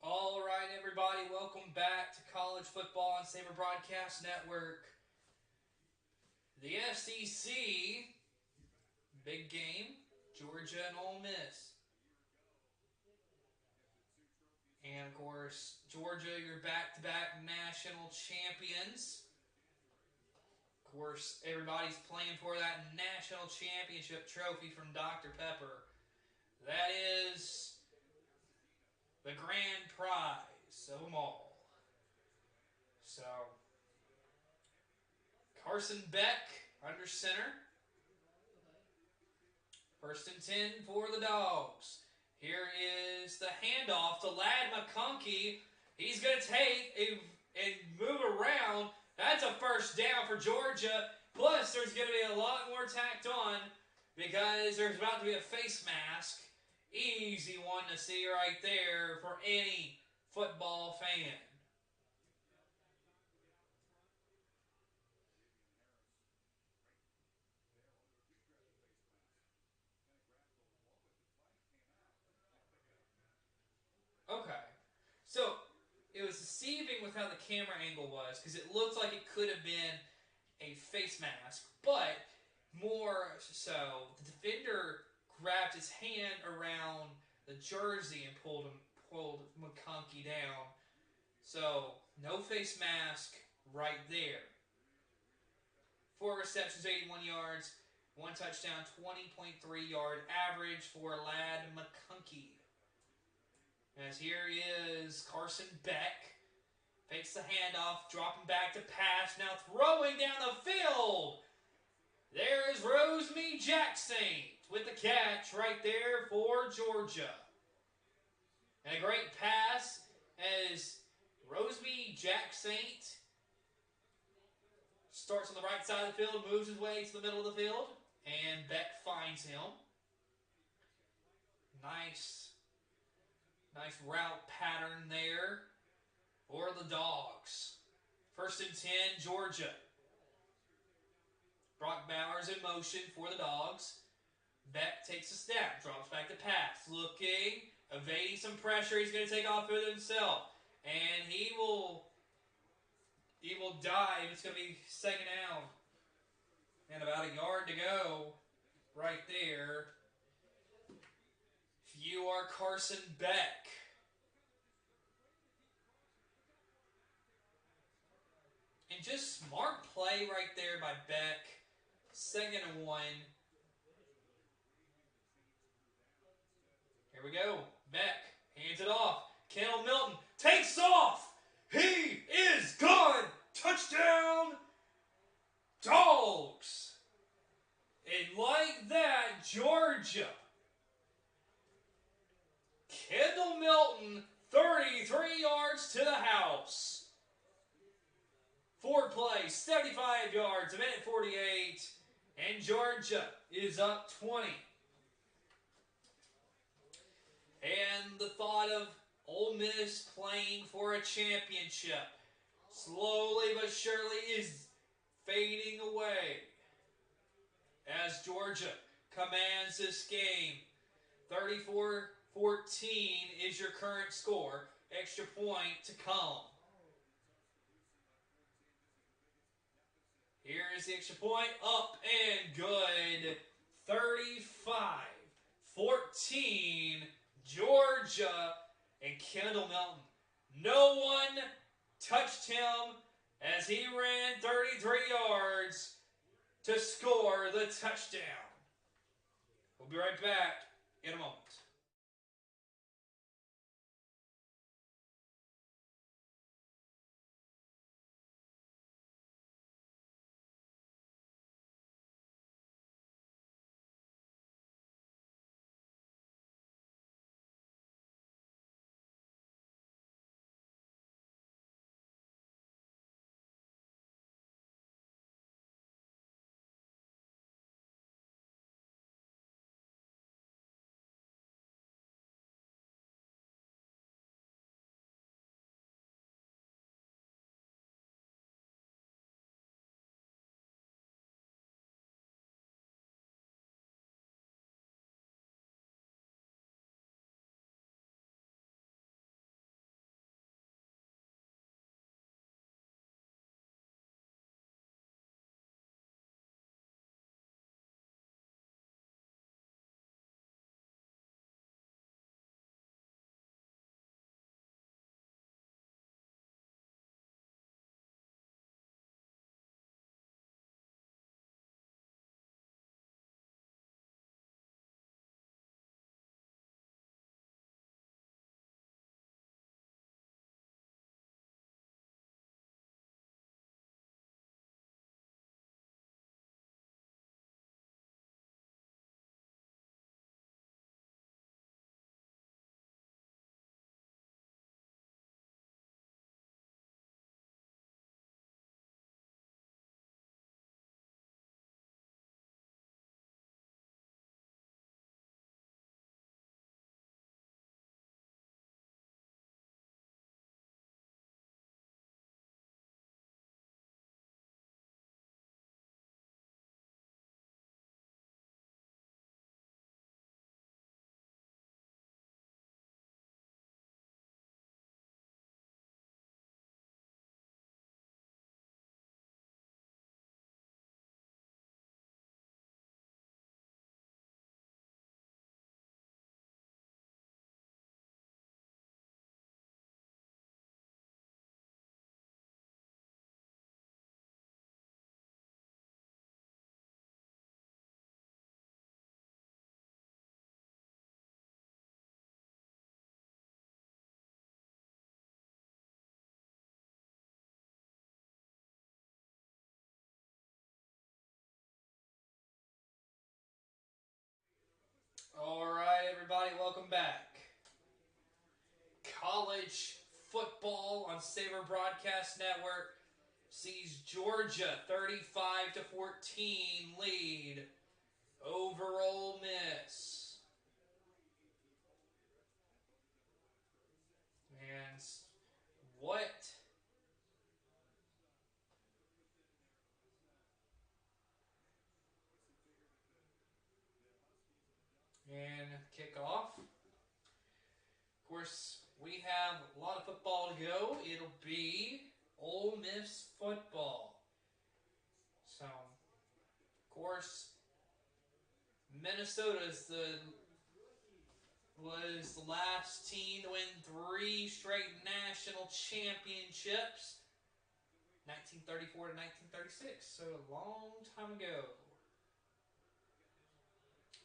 All right, everybody, welcome back to College Football on Saber Broadcast Network. The SEC, big game, Georgia and Ole Miss. And, of course, Georgia, your back-to-back national champions. Of course, everybody's playing for that national championship trophy from Dr. Pepper. That is the grand prize of them all. So, Carson Beck under center. 1st and 10 for the Dogs. Here is the handoff to Ladd McConkey. He's going to take and move around. That's a 1st down for Georgia. Plus, there's going to be a lot more tacked on because there's about to be a face mask. Easy one to see right there for any football fan. Okay. So, it was deceiving with how the camera angle was because it looked like it could have been a face mask, but more so, the defender grabbed his hand around the jersey and pulled McConkey down. So, no face mask right there. 4 receptions, 81 yards. 1 touchdown, 20.3 yard average for Ladd McConkey. As here is Carson Beck. Fakes the handoff, dropping back to pass, now throwing down the field. There is Rosemy Jackson with the catch right there for Georgia. And a great pass as Rosemy Jackson starts on the right side of the field, moves his way to the middle of the field, and Beck finds him. Nice route pattern there for the Dogs. 1st and 10, Georgia. Brock Bowers in motion for the Dogs. Beck takes a step, drops back to pass, looking, evading some pressure. He's going to take off with himself, and he will dive. It's going to be 2nd down, and about a yard to go right there. If you are Carson Beck, and just smart play right there by Beck. 2nd and 1. Here we go. Beck hands it off. Kendall Milton takes off. He is gone. Touchdown, Dogs. And like that, Georgia. Kendall Milton, 33 yards to the house. 4 plays, 75 yards, a minute 48, and Georgia is up 20. And the thought of Ole Miss playing for a championship slowly but surely is fading away as Georgia commands this game. 34-14 is your current score. Extra point to come. Here is the extra point, up and good. 35-14, Georgia, and Kendall Milton. No one touched him as he ran 33 yards to score the touchdown. We'll be right back in a moment. everybody. Welcome back. College football on Saber Broadcast Network sees Georgia 35-14 lead over Ole Miss. And what? And kickoff. Of course, we have a lot of football to go. It'll be Ole Miss football. So, of course, Minnesota was the last team to win 3 straight national championships, 1934 to 1936. So a long time ago.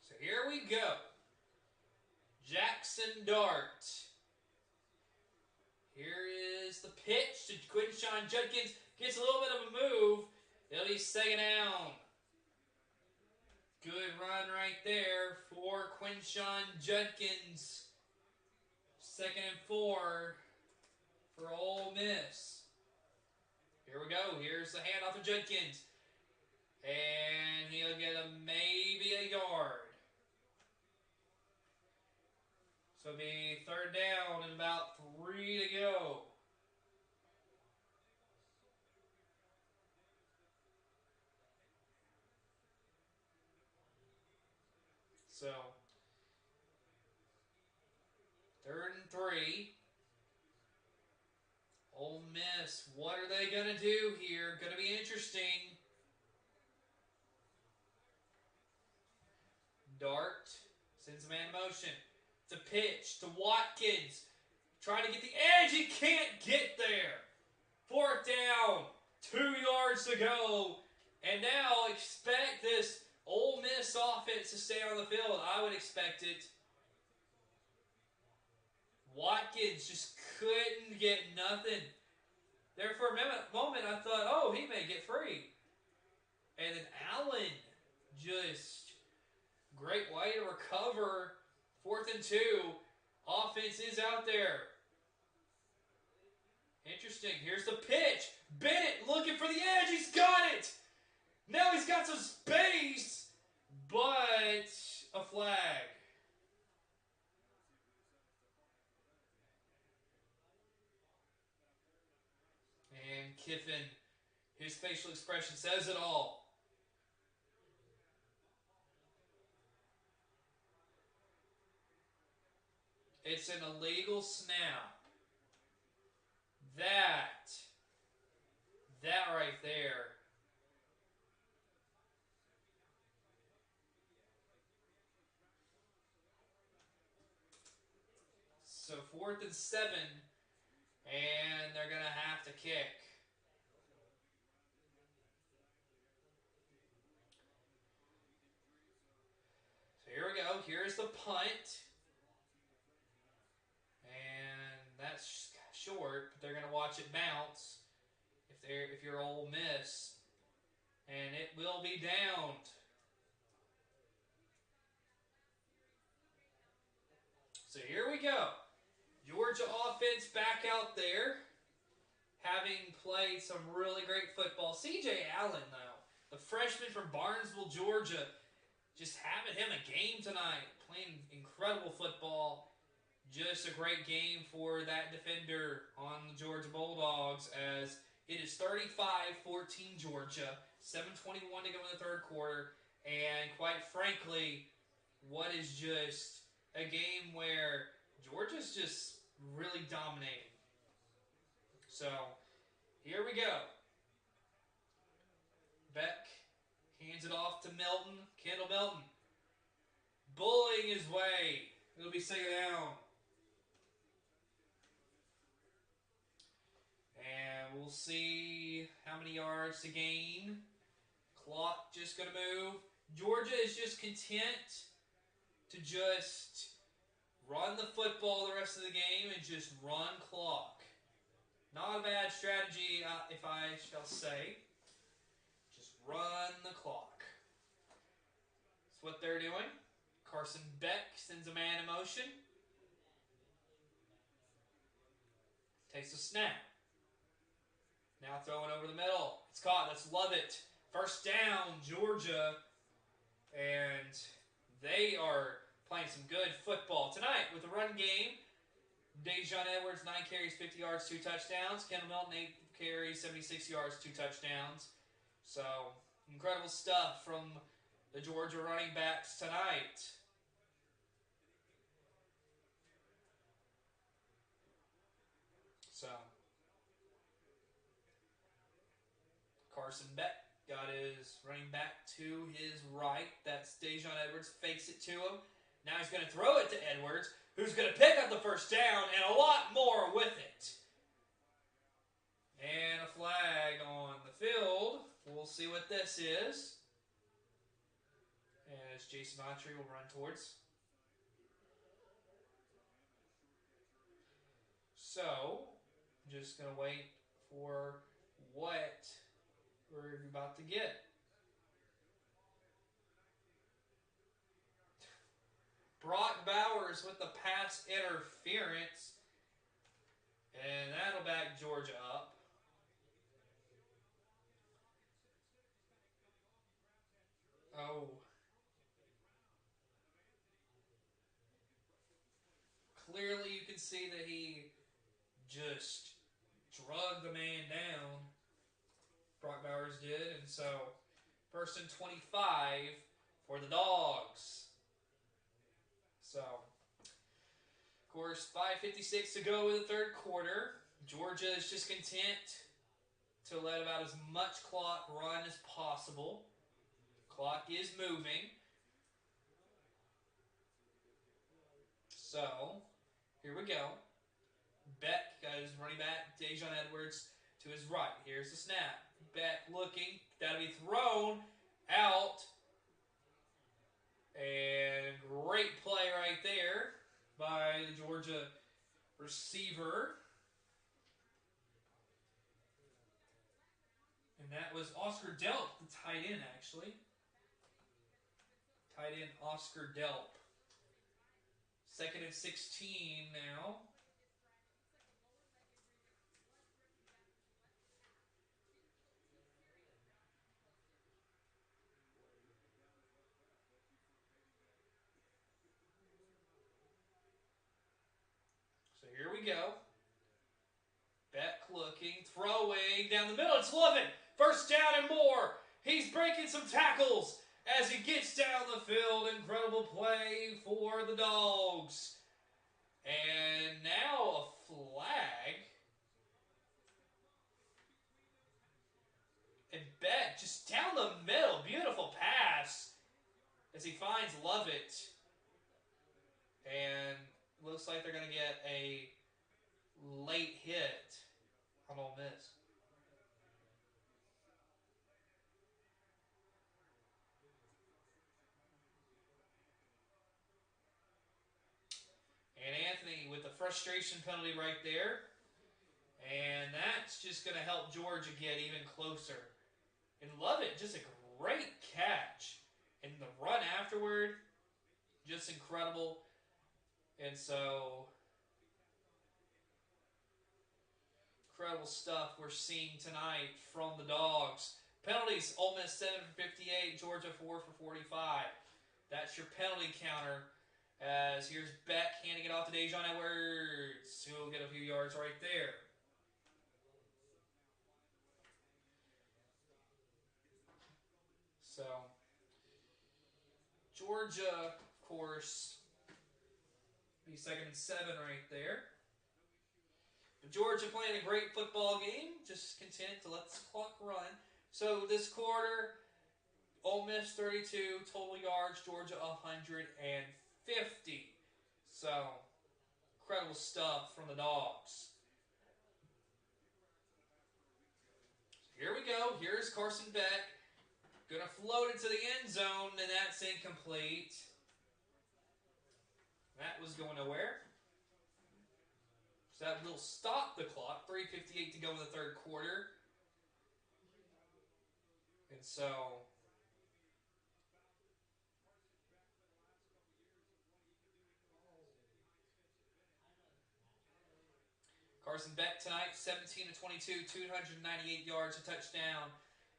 So here we go. Jackson Dart. Here is the pitch to Quinshon Judkins. Gets a little bit of a move. It'll be second down. Good run right there for Quinshon Judkins. 2nd and 4 for Ole Miss. Here we go. Here's the handoff to Judkins. And he'll get maybe a yard. So it'll be 3rd down and about 3 to go. So 3rd and 3. Ole Miss, what are they going to do here? Going to be interesting. Dart sends a man in motion. It's a pitch to Watkins. Trying to get the edge. He can't get there. 4th down. 2 yards to go. And now expect this Ole Miss offense to stay on the field. I would expect it. Watkins just couldn't get nothing. There for a moment, I thought, oh, he may get free. And then Allen just great way to recover. 4th and 2. Offense is out there. Interesting. Here's the pitch. Bennett looking for the edge. He's got it. Now he's got some space, but a flag. And Kiffin, his facial expression says it all. It's an illegal snap. That right there. So 4th and 7, and they're going to have to kick. So here we go. Here's the punt. And that's short, but they're going to watch it bounce if you're Ole Miss. And it will be downed. So here we go. Georgia offense back out there, having played some really great football. C.J. Allen, though, the freshman from Barnesville, Georgia, just having him a game tonight, playing incredible football. Just a great game for that defender on the Georgia Bulldogs, as it is 35-14 Georgia, 7:21 to go in the 3rd quarter, and quite frankly, what is just a game where Georgia's just really dominating. So, here we go. Beck hands it off to Milton. Kendall Milton bullying his way. It'll be 2nd down. And we'll see how many yards to gain. Clock just going to move. Georgia is just content to just run the football the rest of the game and just run clock. Not a bad strategy, if I shall say. Just run the clock. That's what they're doing. Carson Beck sends a man in motion. Takes a snap. Now throwing over the middle. It's caught. That's Lovett. First down, Georgia. And they are playing some good football tonight with the run game. Dejon Edwards, 9 carries, 50 yards, 2 touchdowns. Kendall Milton, 8 carries, 76 yards, 2 touchdowns. So, incredible stuff from the Georgia running backs tonight. So, Carson Beck got his running back to his right. That's Dejon Edwards. Fakes it to him. Now he's going to throw it to Edwards, who's going to pick up the first down and a lot more with it. And a flag on the field. We'll see what this is. As Jason Autry will run towards. So, I'm just going to wait for what we're about to get. Brock Bowers with the pass interference. And that'll back Georgia up. Oh. Clearly you can see that he just drug the man down. Brock Bowers did. And so, 1st and 25 for the Dogs. So, of course, 5:56 to go in the third quarter. Georgia is just content to let about as much clock run as possible. Clock is moving. So, here we go. Beck got his running back, Dejon Edwards, to his right. Here's the snap. Beck looking. That'll be thrown out. And great play right there by the Georgia receiver. And that was Oscar Delp, the tight end, actually. Tight end Oscar Delp. 2nd and 16 now. So here we go. Beck looking, throwing down the middle. It's Lovett. First down and more. He's breaking some tackles as he gets down the field. Incredible play for the Dogs. And now a flag. And Beck just down the middle. Beautiful pass as he finds Lovett. And looks like they're going to get a late hit on Ole Miss. And Anthony with the frustration penalty right there. And that's just going to help Georgia get even closer. And Lovett, just a great catch. And the run afterward, just incredible. And so, incredible stuff we're seeing tonight from the Dogs. Penalties, Ole Miss 7 for 58, Georgia 4 for 45. That's your penalty counter. As here's Beck handing it off to Dejon Edwards, who will get a few yards right there. So, Georgia, of course, be 2nd and 7 right there. But Georgia playing a great football game, just content to let the clock run. So this quarter, Ole Miss 32, total yards, Georgia 150. So, incredible stuff from the Dogs. So here we go. Here's Carson Beck. Going to float it to the end zone, and that's incomplete. That was going nowhere. So that will stop the clock. 3:58 to go in the third quarter. And so, Carson Beck tonight, 17 to 22, 298 yards, a touchdown,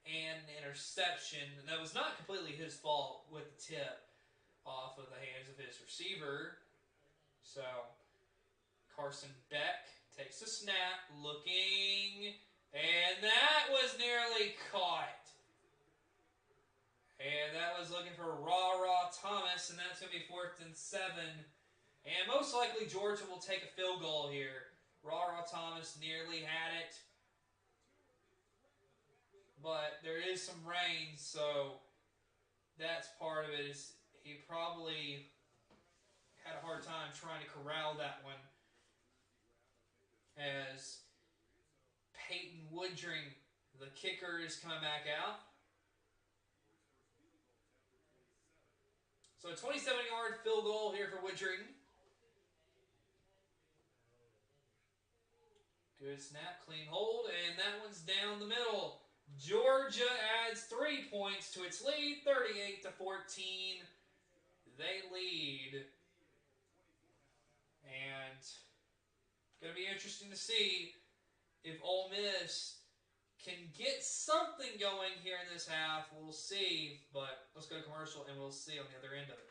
and an interception. And that was not completely his fault with the tip off of the hands of his receiver. So Carson Beck takes a snap, looking, and that was nearly caught. And that was looking for Ra Thomas, and that's going to be 4th and 7. And most likely Georgia will take a field goal here. Ra Thomas nearly had it. But there is some rain, so that's part of it. He probably had a hard time trying to corral that one. As Peyton Woodring, the kicker, is coming back out. So a 27-yard field goal here for Woodring. Good snap, clean hold, and that one's down the middle. Georgia adds 3 points to its lead, 38 to 14. They lead. And it's going to be interesting to see if Ole Miss can get something going here in this half. We'll see, but let's go to commercial and we'll see on the other end of it.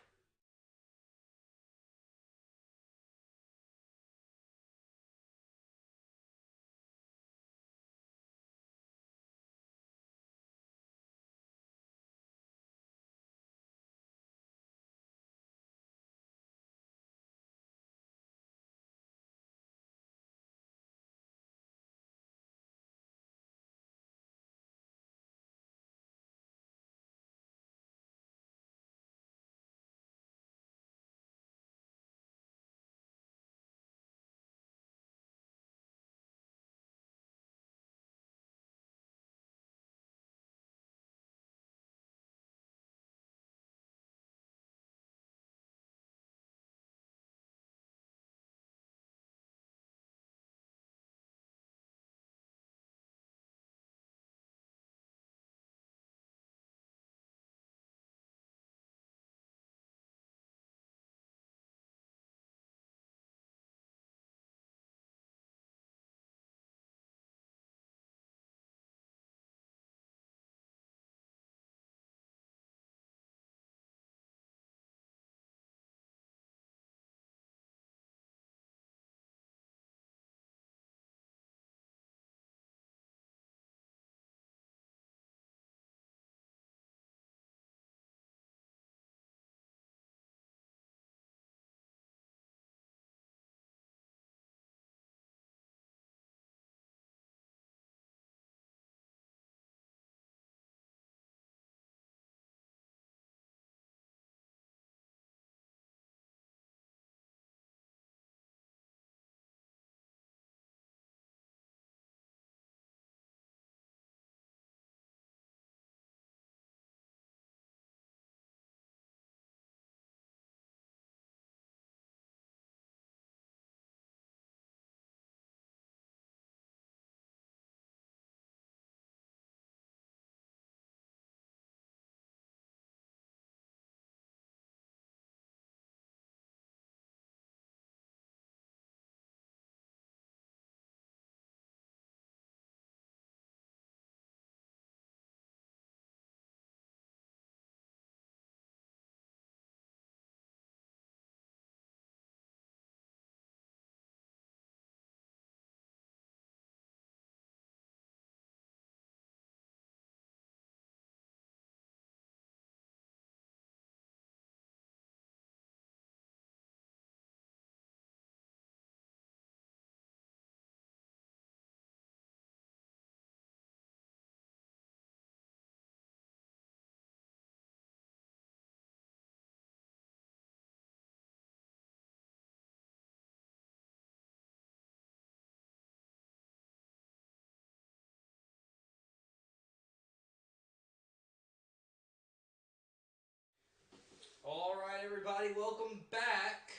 All right, everybody, welcome back.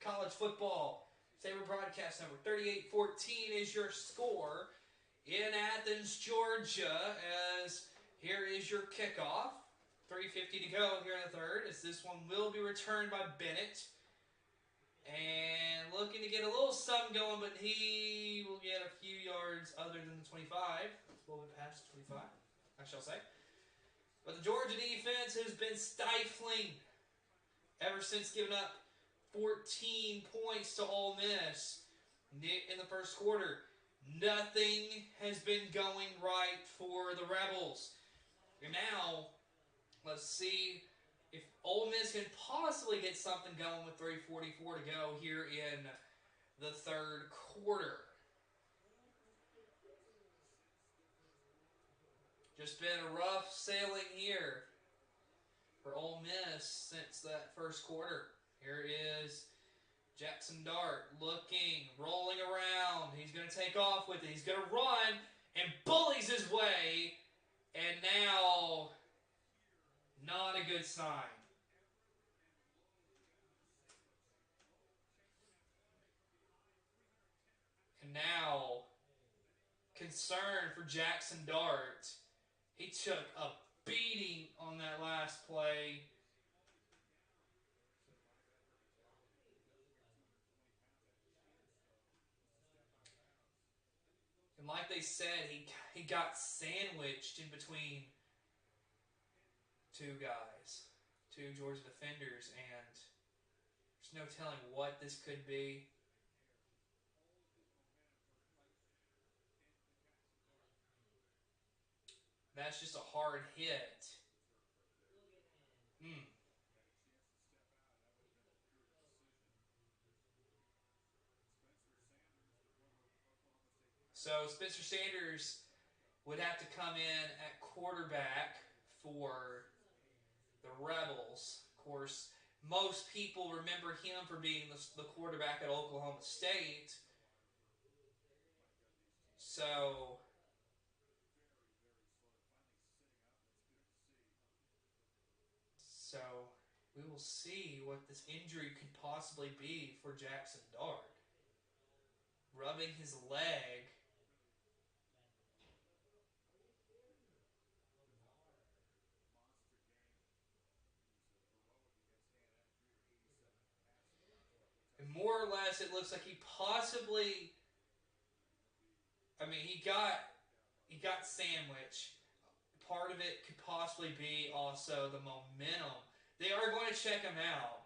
College football. Saber broadcast number 3814 is your score in Athens, Georgia, as here is your kickoff. 3:50 to go here in the third, as this one will be returned by Bennett. And looking to get a little something going, but he will get a few yards other than the 25. It's a little bit past the 25, I shall say. But the Georgia defense has been stifling ever since giving up 14 points to Ole Miss in the first quarter. Nothing has been going right for the Rebels. And now, let's see if Ole Miss can possibly get something going with 3:44 to go here in the third quarter. Just been a rough sailing here for Ole Miss since that first quarter. Here is Jackson Dart looking, rolling around. He's going to take off with it. He's going to run and bullies his way. And now, not a good sign. And now, concern for Jackson Dart. He took a beating on that last play. And like they said, he got sandwiched in between two guys, two Georgia defenders, and there's no telling what this could be. That's just a hard hit. So Spencer Sanders would have to come in at quarterback for the Rebels. Of course, most people remember him for being the quarterback at Oklahoma State. So we will see what this injury could possibly be for Jackson Dart. Rubbing his leg. And more or less, it looks like he possibly. I mean, he got sandwiched. Part of it could possibly be also the momentum. They are going to check him out.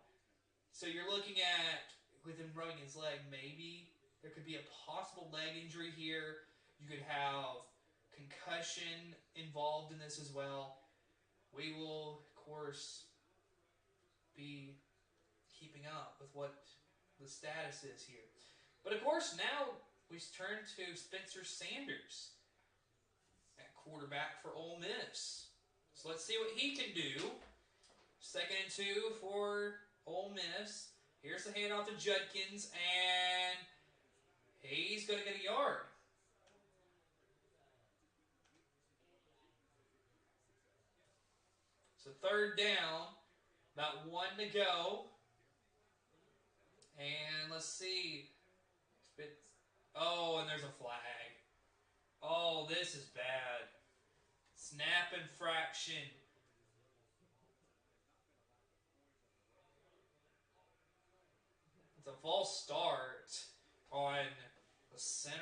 So you're looking at, with him rubbing his leg, maybe there could be a possible leg injury here. You could have concussion involved in this as well. We will, of course, be keeping up with what the status is here. But of course, now we turn to Spencer Sanders at quarterback for Ole Miss. So let's see what he can do. 2nd and 2 for Ole Miss. Here's the handoff to Judkins, and he's going to get a yard. So 3rd down, about 1 to go. And let's see. Oh, and there's a flag. Oh, this is bad. Snap infraction. It's a false start on the center.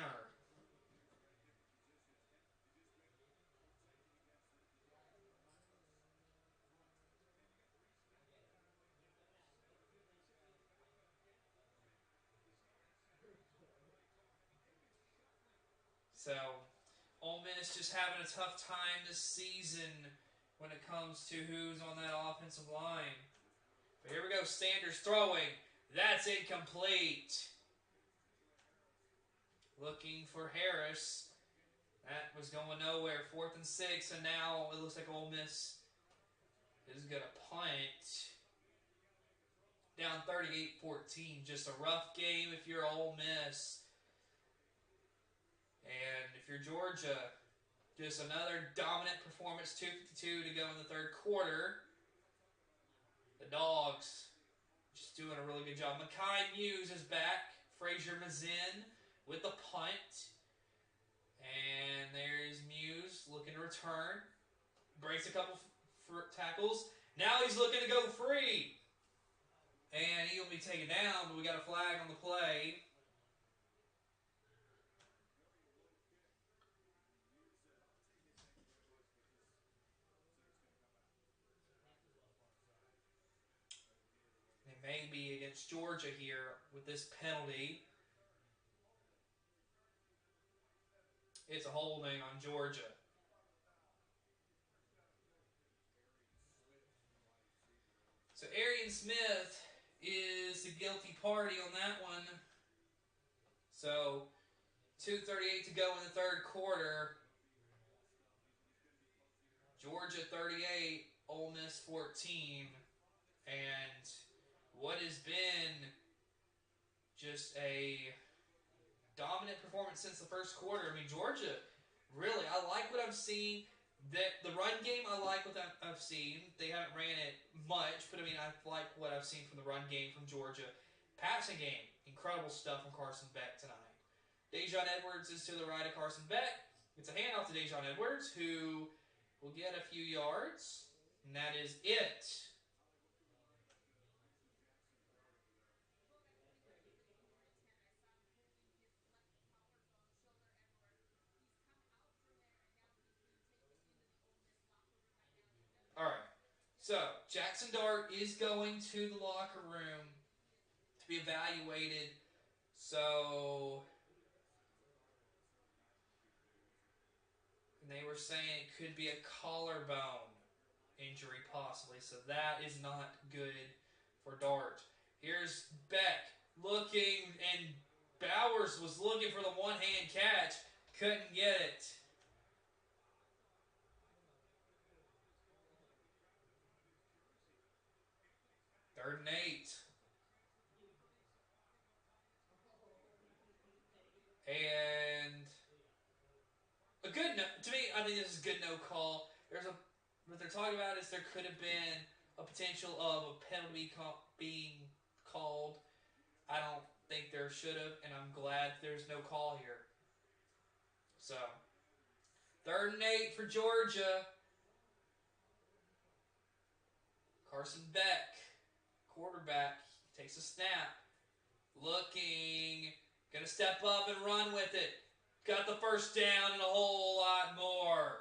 So, Ole Miss just having a tough time this season when it comes to who's on that offensive line. But here we go, Sanders throwing. That's incomplete. Looking for Harris. That was going nowhere. 4th and 6, and now it looks like Ole Miss is going to punt. Down 38-14. Just a rough game if you're Ole Miss. And if you're Georgia, just another dominant performance. 2:52 to go in the 3rd quarter. The Dogs just doing a really good job. Makai Muse is back. Frazier Mazin with the punt. And there's Muse looking to return. Breaks a couple tackles. Now he's looking to go free. And he'll be taken down, but we got a flag on the play. It may be against Georgia here with this penalty. It's a holding on Georgia. So Arian Smith is the guilty party on that one. So 2:38 to go in the third quarter. Georgia 38, Ole Miss 14. And what has been just a dominant performance since the first quarter. I mean, Georgia, really, I like what I've seen. The run game, I like what I've seen. They haven't ran it much, but I mean, I like what I've seen from the run game from Georgia. Passing game, incredible stuff from Carson Beck tonight. Dejon Edwards is to the right of Carson Beck. It's a handoff to Dejon Edwards, who will get a few yards, and that is it. All right. So Jackson Dart is going to the locker room to be evaluated. So, and they were saying it could be a collarbone injury possibly. So that is not good for Dart. Here's Beck looking, and Bowers was looking for the one-hand catch. Couldn't get it. Third and 8. And a good no, to me, I think this is a good no call. What they're talking about is there could have been a potential of a penalty being called. I don't think there should have, and I'm glad there's no call here. So, third and 8 for Georgia. Carson Beck, quarterback, takes a snap. Looking, gonna step up and run with it. Got the first down and a whole lot more.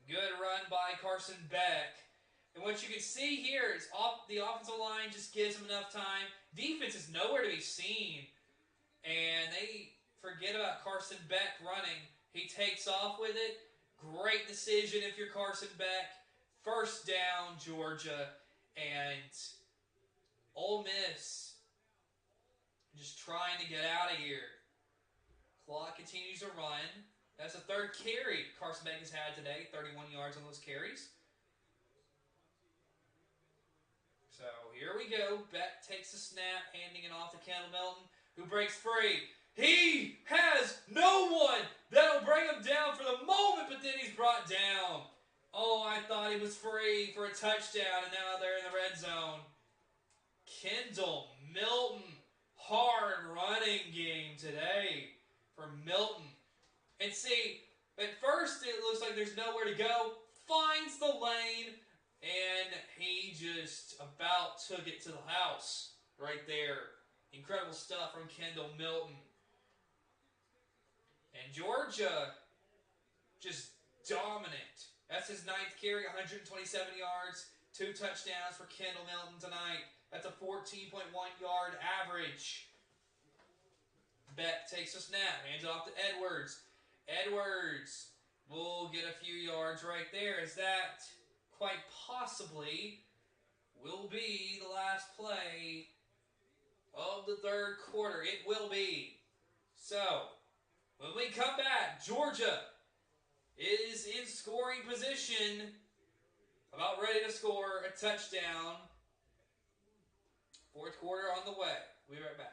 Good run by Carson Beck. And what you can see here is the offensive line just gives them enough time. Defense is nowhere to be seen. And they forget about Carson Beck running. He takes off with it. Great decision if you're Carson Beck. First down, Georgia. And Ole Miss just trying to get out of here. Clock continues to run. That's the third carry Carson Beck has had today. 31 yards on those carries. So here we go. Beck takes the snap, handing it off to Kendall Milton, who breaks free. He has no one that'll bring him down for the moment, but then he's brought down. Oh, I thought he was free for a touchdown, and now they're in the red zone. Kendall Milton, hard running game today for Milton. And see, at first it looks like there's nowhere to go. Finds the lane, and he just about took it to the house right there. Incredible stuff from Kendall Milton. And Georgia, just dominant. That's his 9th carry, 127 yards, 2 touchdowns for Kendall Milton tonight. That's a 14.1 yard average. Beck takes a snap, hands it off to Edwards. Edwards will get a few yards right there, as that quite possibly will be the last play of the third quarter. It will be. So, when we come back, Georgia is in scoring position, about ready to score a touchdown. Fourth quarter on the way. We'll be right back.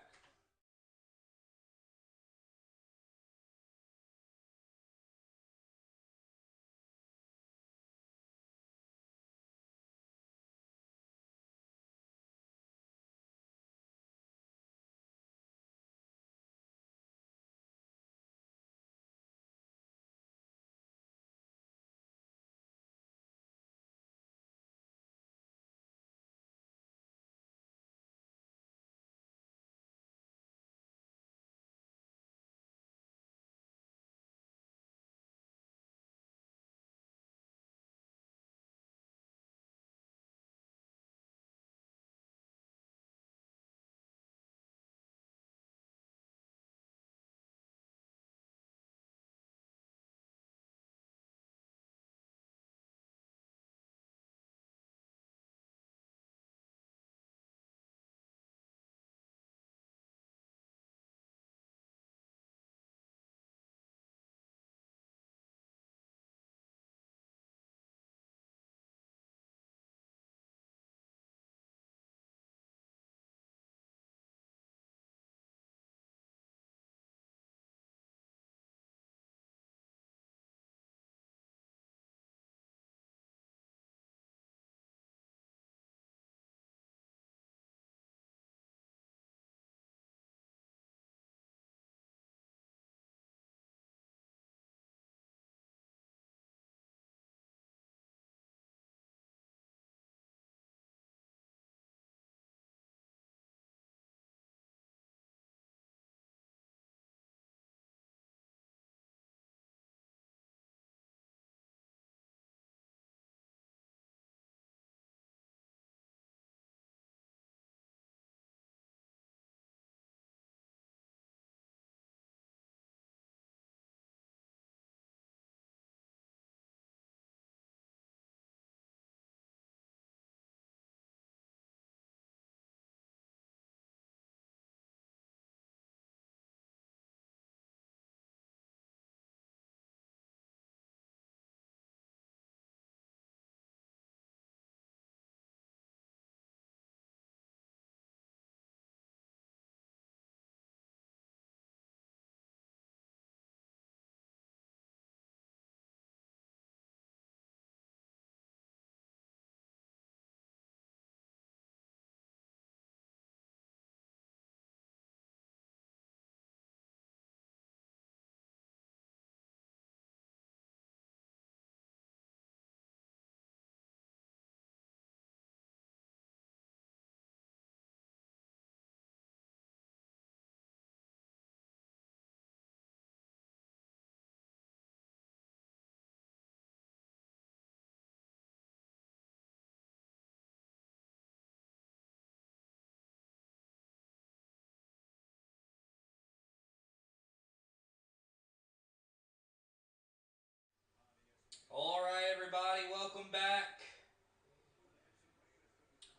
All right, everybody, welcome back.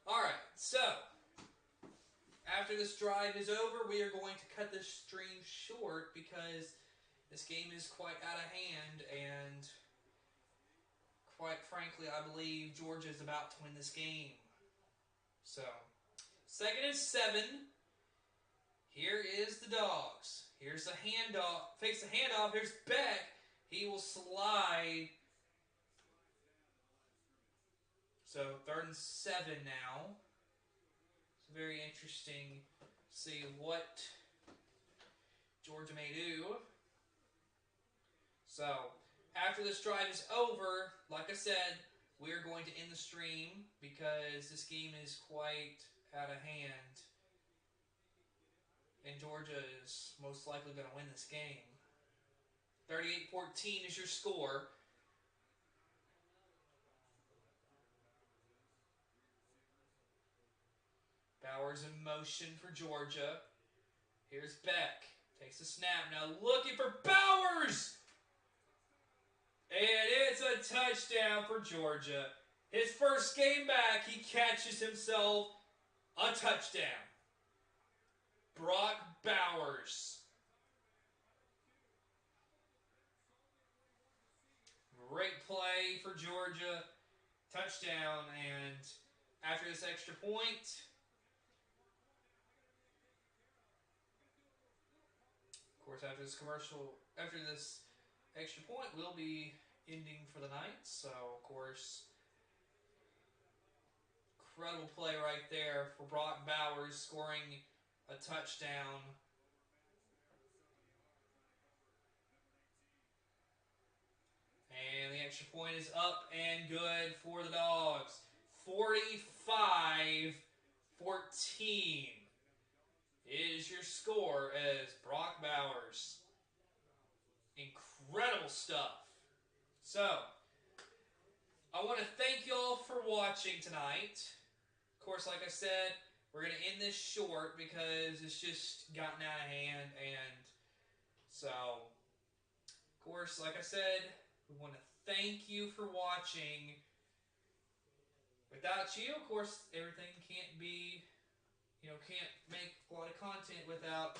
All right, so after this drive is over, we are going to cut this stream short because this game is quite out of hand, and quite frankly, I believe Georgia is about to win this game. So, 2nd and 7. Here is the Dogs. Here's the handoff. Fakes the handoff. Here's Beck. He will slide. So 3rd and 7 now. It's very interesting to see what Georgia may do. So after this drive is over, like I said, we're going to end the stream because this game is quite out of hand. And Georgia is most likely going to win this game. 38-14 is your score. Bowers in motion for Georgia. Here's Beck. Takes a snap. Now looking for Bowers! And it's a touchdown for Georgia. His first game back, he catches himself a touchdown. Brock Bowers. Great play for Georgia. Touchdown. And after this extra point, of course, after this extra point, we'll be ending for the night. So, of course, incredible play right there for Brock Bowers, scoring a touchdown. And the extra point is up and good for the Dogs. 45-14 is your score as Brock Bowers. Incredible stuff. So, I want to thank y'all for watching tonight. Of course, like I said, we're going to end this short because it's just gotten out of hand. And so, of course, like I said, we want to thank you for watching. Without you, of course, everything can't be, can't make a lot of content without